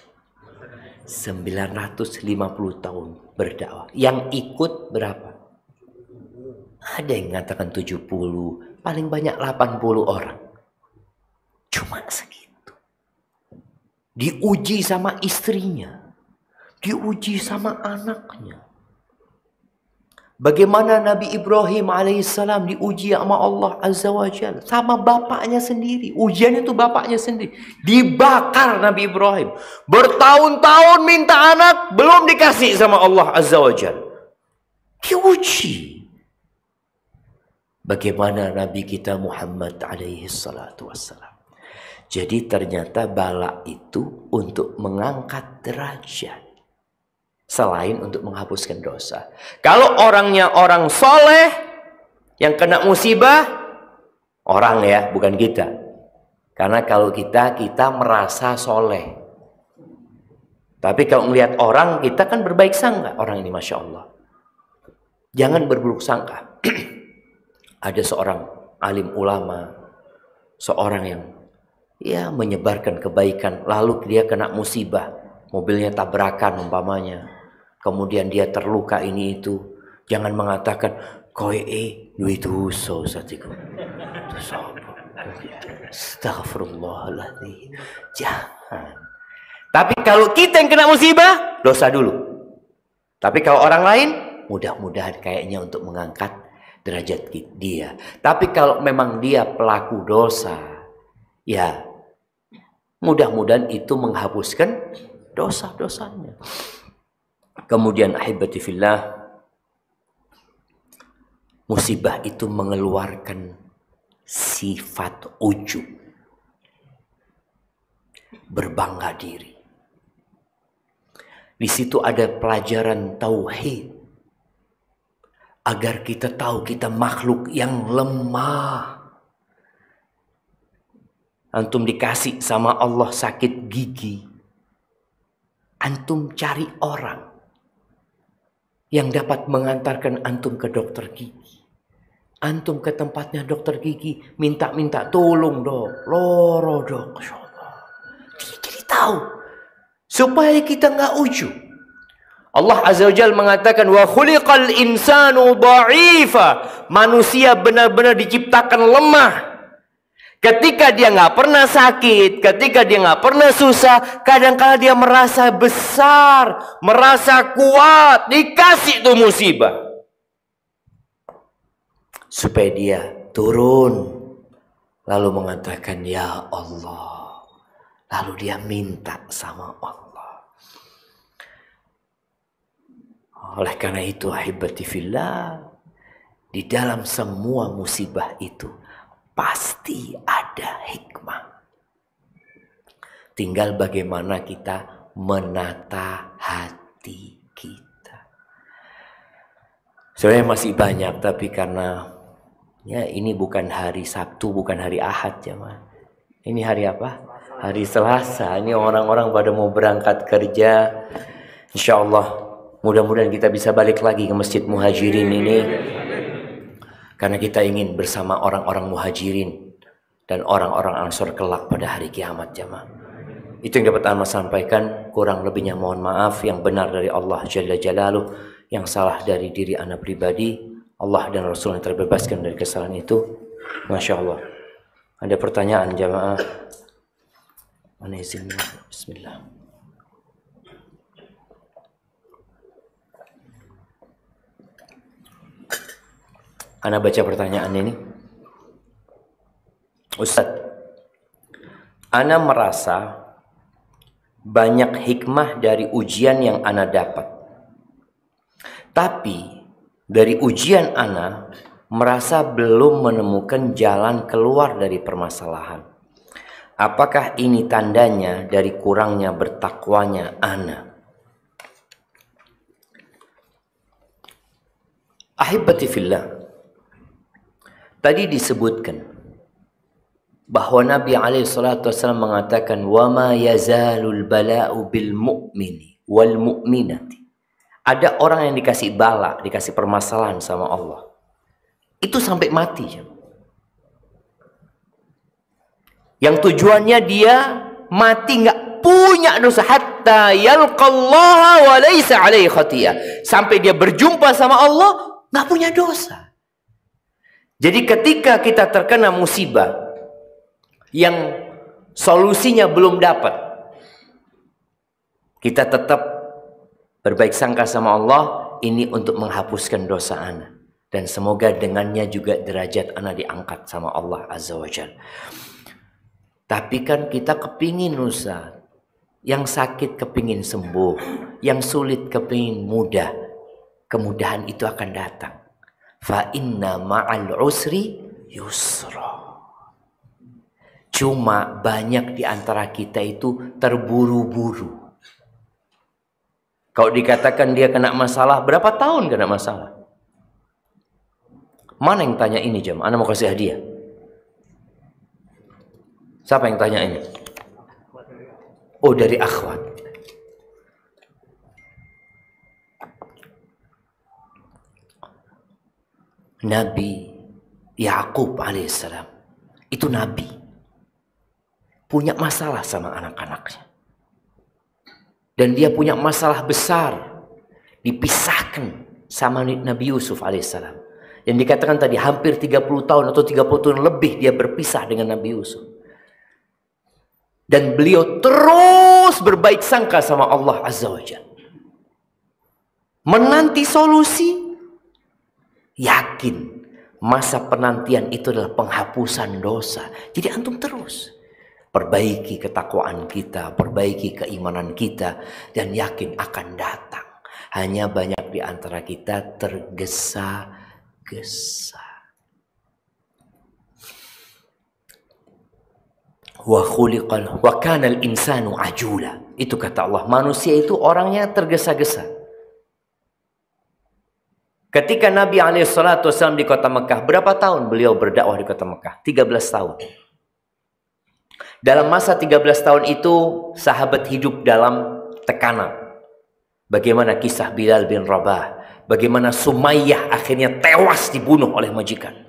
950 tahun berdakwah. Yang ikut berapa? Ada yang mengatakan 70, paling banyak 80 orang. Cuma segitu. Diuji sama istrinya, diuji sama anaknya. Bagaimana Nabi Ibrahim alaihissalam diuji sama Allah Azza wa Jalla, sama bapaknya sendiri. Ujian itu bapaknya sendiri. Dibakar Nabi Ibrahim. Bertahun-tahun minta anak, belum dikasih sama Allah Azza wa Jalla. Diuji. Bagaimana Nabi kita Muhammad alaihissalatu wassalam. Jadi ternyata bala itu untuk mengangkat derajat. Selain untuk menghapuskan dosa. Kalau orangnya orang soleh, yang kena musibah, orang ya, bukan kita. Karena kalau kita merasa soleh. Tapi kalau melihat orang, kita kan berbaik sangka. Orang ini Masya Allah. Jangan berburuk sangka. Ada seorang alim ulama, seorang yang ya menyebarkan kebaikan, lalu dia kena musibah. Mobilnya tabrakan umpamanya. Kemudian dia terluka ini itu. Jangan mengatakan koe duit dosa satiku. Dosa apa? Astagfirullahaladzim. Jangan. Tapi kalau kita yang kena musibah, dosa dulu. Tapi kalau orang lain, mudah-mudahan kayaknya untuk mengangkat derajat dia. Tapi kalau memang dia pelaku dosa, ya mudah-mudahan itu menghapuskan dosa-dosanya. Kemudian ahibati fillah, musibah itu mengeluarkan sifat ujub, berbangga diri. Di situ ada pelajaran tauhid, agar kita tahu kita makhluk yang lemah. Antum dikasih sama Allah sakit gigi, antum cari orang yang dapat mengantarkan antum ke dokter gigi. Antum ke tempatnya dokter gigi, minta tolong dok, loro dok, jadi tahu supaya kita nggak ujub. Allah Azza wa Jalla mengatakan wa khuliqal insanu dha'ifa. Manusia benar-benar diciptakan lemah. Ketika dia nggak pernah sakit, ketika dia nggak pernah susah, kadang-kala dia merasa besar, merasa kuat, dikasih tuh musibah. Supaya dia turun, lalu mengatakan ya Allah. Lalu dia minta sama Allah. Oleh karena itu ahibati fillah, di dalam semua musibah itu pasti ada hikmah. Tinggal bagaimana kita menata hati kita. Sebenarnya masih banyak, tapi karena ya ini bukan hari Sabtu, bukan hari Ahad ya, Ma. Ini hari apa? Hari Selasa. Ini orang-orang pada mau berangkat kerja. Insya Allah mudah-mudahan kita bisa balik lagi ke Masjid Muhajirin ini. Karena kita ingin bersama orang-orang muhajirin dan orang-orang ansor kelak pada hari kiamat jamaah. Itu yang dapat Anda sampaikan. Kurang lebihnya mohon maaf. Yang benar dari Allah Jalla Jalaluh, yang salah dari diri Anda pribadi. Allah dan Rasul yang terbebaskan dari kesalahan itu. Masya Allah. Ada pertanyaan jamaah? Mana izinnya? Bismillah. Ana baca pertanyaan ini. Ustadz, Ana merasa banyak hikmah dari ujian yang Ana dapat. Tapi dari ujian Ana merasa belum menemukan jalan keluar dari permasalahan. Apakah ini tandanya dari kurangnya bertakwanya Ana? Ahibati fillah, tadi disebutkan bahwa Nabi SAW mengatakan wa ma yazalul bala'u bil mu'mini wal mu'minati. Ada orang yang dikasih bala, dikasih permasalahan sama Allah, itu sampai mati. Yang tujuannya dia mati nggak punya dosa hatta yalqallaha wa laysa alaihi khati'ah. Sampai dia berjumpa sama Allah nggak punya dosa. Jadi ketika kita terkena musibah yang solusinya belum dapat, kita tetap berbaik sangka sama Allah, ini untuk menghapuskan dosa ana. Dan semoga dengannya juga derajat ana diangkat sama Allah Azza wa Jalla. Tapi kan kita kepingin Ustaz, yang sakit kepingin sembuh, yang sulit kepingin mudah. Kemudahan itu akan datang. Fa inna ma'al usri yusra. Cuma banyak di antara kita itu terburu-buru. Kalau dikatakan dia kena masalah, berapa tahun kena masalah? Mana yang tanya ini jam? Ana mau kasih hadiah. Siapa yang tanya ini? Oh, dari akhwat. Nabi Yakub alaihissalam itu nabi, punya masalah sama anak-anaknya, dan dia punya masalah besar, dipisahkan sama Nabi Yusuf alaihissalam. Yang dikatakan tadi hampir 30 tahun atau 30 tahun lebih dia berpisah dengan Nabi Yusuf. Dan beliau terus berbaik sangka sama Allah Azza wa Jalla. Menanti solusi, yakin masa penantian itu adalah penghapusan dosa. Jadi antum terus perbaiki ketakwaan kita, perbaiki keimanan kita, dan yakin akan datang. Hanya banyak di antara kita tergesa-gesa. Wa khuliqal wa kana al-insanu ajula. Itu kata Allah, manusia itu orangnya tergesa-gesa. Ketika Nabi SAW di kota Mekah, berapa tahun beliau berdakwah di kota Mekah? 13 tahun. Dalam masa 13 tahun itu, sahabat hidup dalam tekanan. Bagaimana kisah Bilal bin Rabah, bagaimana Sumayyah akhirnya tewas dibunuh oleh majikan,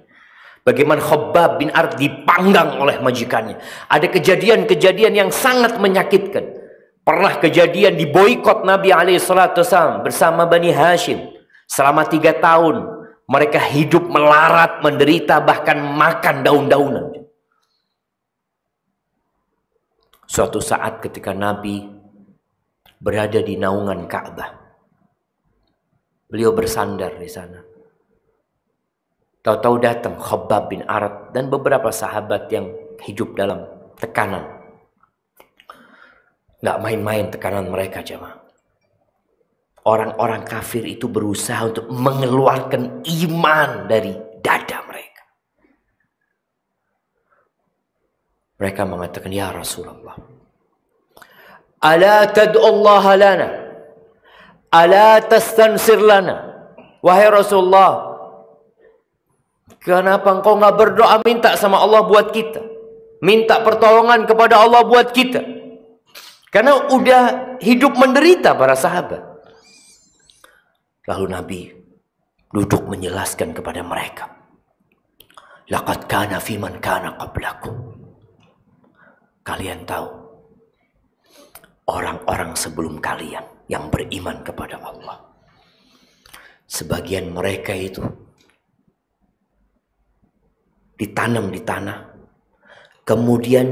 bagaimana Khabbab bin Arat dipanggang oleh majikannya. Ada kejadian-kejadian yang sangat menyakitkan. Pernah kejadian diboikot Nabi SAW bersama Bani Hashim. Selama 3 tahun mereka hidup melarat, menderita, bahkan makan daun-daunan. Suatu saat ketika Nabi berada di naungan Ka'bah, beliau bersandar di sana. Tahu-tahu datang Khabbab bin Arat dan beberapa sahabat yang hidup dalam tekanan. Nggak main-main tekanan mereka, jemaah. Orang-orang kafir itu berusaha untuk mengeluarkan iman dari dada mereka. Mereka mengatakan, ya Rasulullah, ala tad'ullah lana, ala tastansir lana. Wahai Rasulullah, kenapa engkau nggak berdoa minta sama Allah buat kita, minta pertolongan kepada Allah buat kita? Karena udah hidup menderita para sahabat. Lalu Nabi duduk menjelaskan kepada mereka, laqad kana fi man kana qablakum. Kalian tahu, orang-orang sebelum kalian yang beriman kepada Allah, sebagian mereka itu ditanam di tanah, kemudian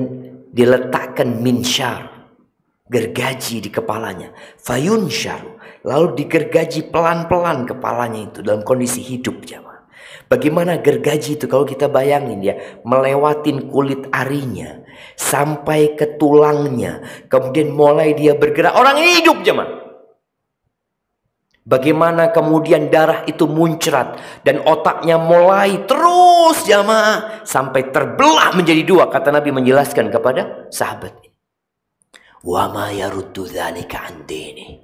diletakkan minsyar, gergaji di kepalanya, fayunsyaru, lalu digergaji pelan-pelan kepalanya itu dalam kondisi hidup, jemaah. Bagaimana gergaji itu kalau kita bayangin ya, melewatin kulit arinya sampai ke tulangnya, kemudian mulai dia bergerak, orang ini hidup, jemaah. Bagaimana kemudian darah itu muncrat dan otaknya mulai terus, jemaah, sampai terbelah menjadi 2, kata Nabi menjelaskan kepada sahabat ini. Wa ma yaruddu dzalika an dini.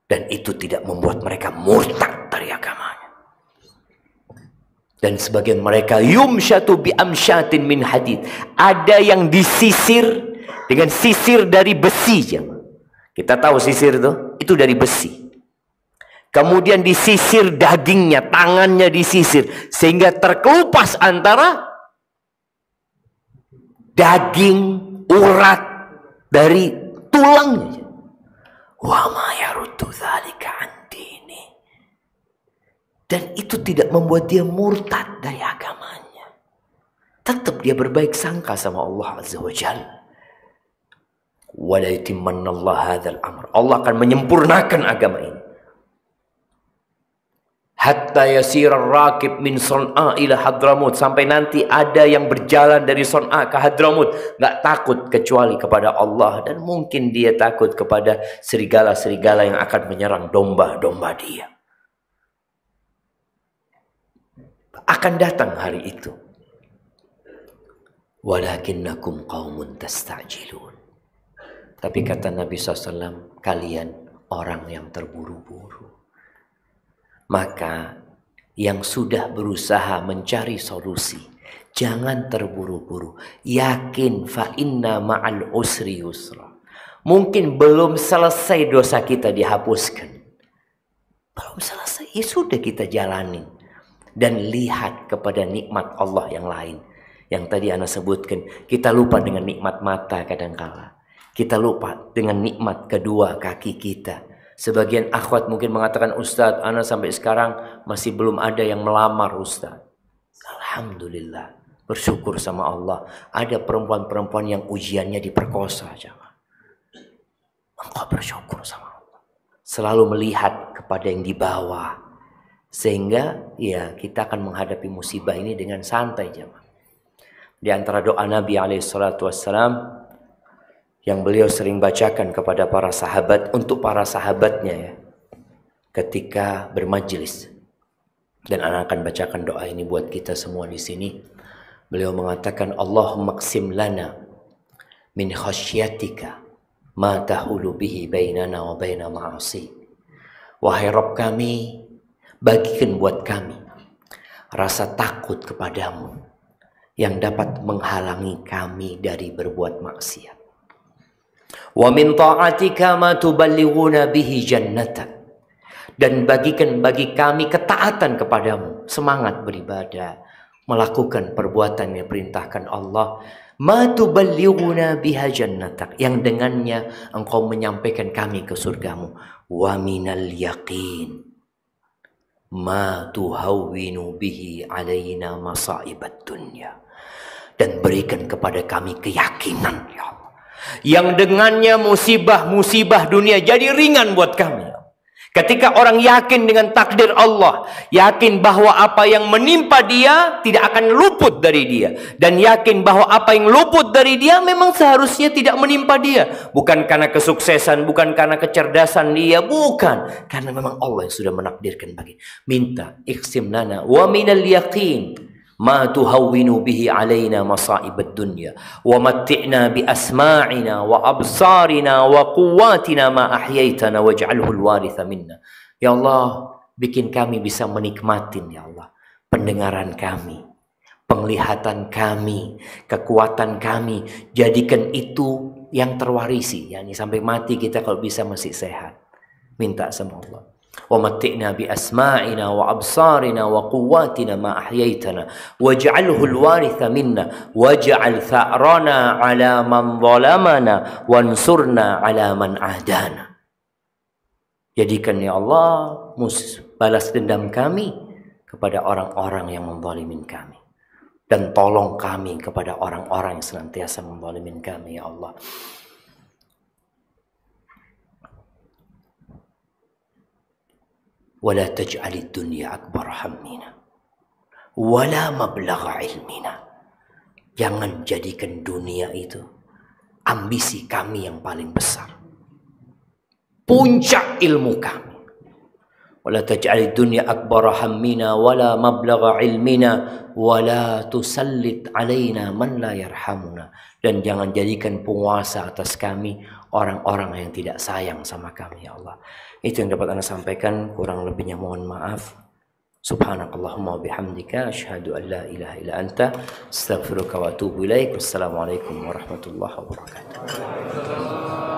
Dan itu tidak membuat mereka murtad dari agamanya. Dan sebagian mereka yumsyatu bi amsyatin min hadid. Ada yang disisir dengan sisir dari besi, jemaah. Kita tahu sisir itu dari besi. Kemudian disisir dagingnya, tangannya disisir sehingga terkelupas antara daging, urat dari tulangnya. Wa ma yaruddu dzalika an dini. Dan itu tidak membuat dia murtad dari agamanya. Tetap dia berbaik sangka sama Allah Azza wa Jalla. Wa la yutimmanna Allah hadzal amr. Allah akan menyempurnakan agama ini. Hatta yasira ar-rakib min Son'a ila Hadramut, sampai nanti ada yang berjalan dari Son'a ke Hadramut nggak takut kecuali kepada Allah, dan mungkin dia takut kepada serigala-serigala yang akan menyerang domba-domba dia. Akan datang hari itu. Walakinnakum qaumun tasta'jilun. Tapi kata Nabi SAW, kalian orang yang terburu-buru. Maka yang sudah berusaha mencari solusi, jangan terburu-buru. Yakin fa inna ma'al usri yusra. Mungkin belum selesai dosa kita dihapuskan. Belum selesai, ya sudah kita jalanin. Dan lihat kepada nikmat Allah yang lain. Yang tadi Ana sebutkan, kita lupa dengan nikmat mata kadangkala. Kita lupa dengan nikmat kedua kaki kita. Sebagian akhwat mungkin mengatakan, Ustadz, Ana sampai sekarang masih belum ada yang melamar Ustadz. Alhamdulillah, bersyukur sama Allah. Ada perempuan-perempuan yang ujiannya diperkosa. Engkau bersyukur sama Allah. Selalu melihat kepada yang di bawah. Sehingga ya kita akan menghadapi musibah ini dengan santai jemaah. Di antara doa Nabi SAW yang beliau sering bacakan kepada para sahabat, untuk para sahabatnya ya, ketika bermajlis. Dan anak akan bacakan doa ini buat kita semua di sini. Beliau mengatakan, Allahumma qsim lana min khasyatika ma tahulu bihi bainana wa baina ma'asi. Wahai Rabb kami, bagikan buat kami rasa takut kepadamu yang dapat menghalangi kami dari berbuat maksiat. Wa min ta'atika ma tuballighuna bihi jannatak. Dan bagikan bagi kami ketaatan kepadamu, semangat beribadah, melakukan perbuatan yang diperintahkan Allah. Ma tuballighuna biha jannatak, yang dengannya engkau menyampaikan kami ke surgamu. Wa minal yaqin ma tuhawwinu bihi alaina masaibat dunya. Dan berikan kepada kami keyakinan ya Allah, yang dengannya musibah-musibah dunia jadi ringan buat kami. Ketika orang yakin dengan takdir Allah, yakin bahwa apa yang menimpa dia tidak akan luput dari dia, dan yakin bahwa apa yang luput dari dia memang seharusnya tidak menimpa dia, bukan karena kesuksesan, bukan karena kecerdasan dia, bukan, karena memang Allah yang sudah menakdirkan bagi. Minta iqsim lana wa minal yaqin ma tuhawwinu bihi alaina masa'ibad dunya wa matti'na bi asma'ina wa absarina wa quwwatina ma ahyaitana waj'alhu al-waritha minna. Ya Allah, bikin kami bisa menikmatin ya Allah pendengaran kami, penglihatan kami, kekuatan kami, jadikan itu yang terwarisi, yakni sampai mati kita kalau bisa masih sehat. Minta sama Allah. Wa matti'na bi asma'ina wa absarina wa quwwatina ma ahyaitana waj'alhu al-waritha minna waj'al tha'rana 'ala man zalamana wansurna 'ala man adana. Jadikan ya Allah balas dendam kami kepada orang-orang yang menzalimin kami, dan tolong kami kepada orang-orang yang senantiasa menzalimin kami ya Allah. Wala taj'alid dunya akbar hammina wala mablagha ilmina. Jangan jadikan dunia itu ambisi kami yang paling besar, puncak ilmu kami. Wala taj'alid dunya akbar hammina wala mablagha ilmina wala tusallit alaina man la yarhamuna. Dan jangan jadikan penguasa atas kami orang-orang yang tidak sayang sama kami ya Allah. Itu yang dapat Anda sampaikan, kurang lebihnya mohon maaf. Subhanakallahumma wa bihamdika asyhadu an la ilaha illa anta astaghfiruka wa atubu ilaik. Wassalamualaikum warahmatullahi wabarakatuh.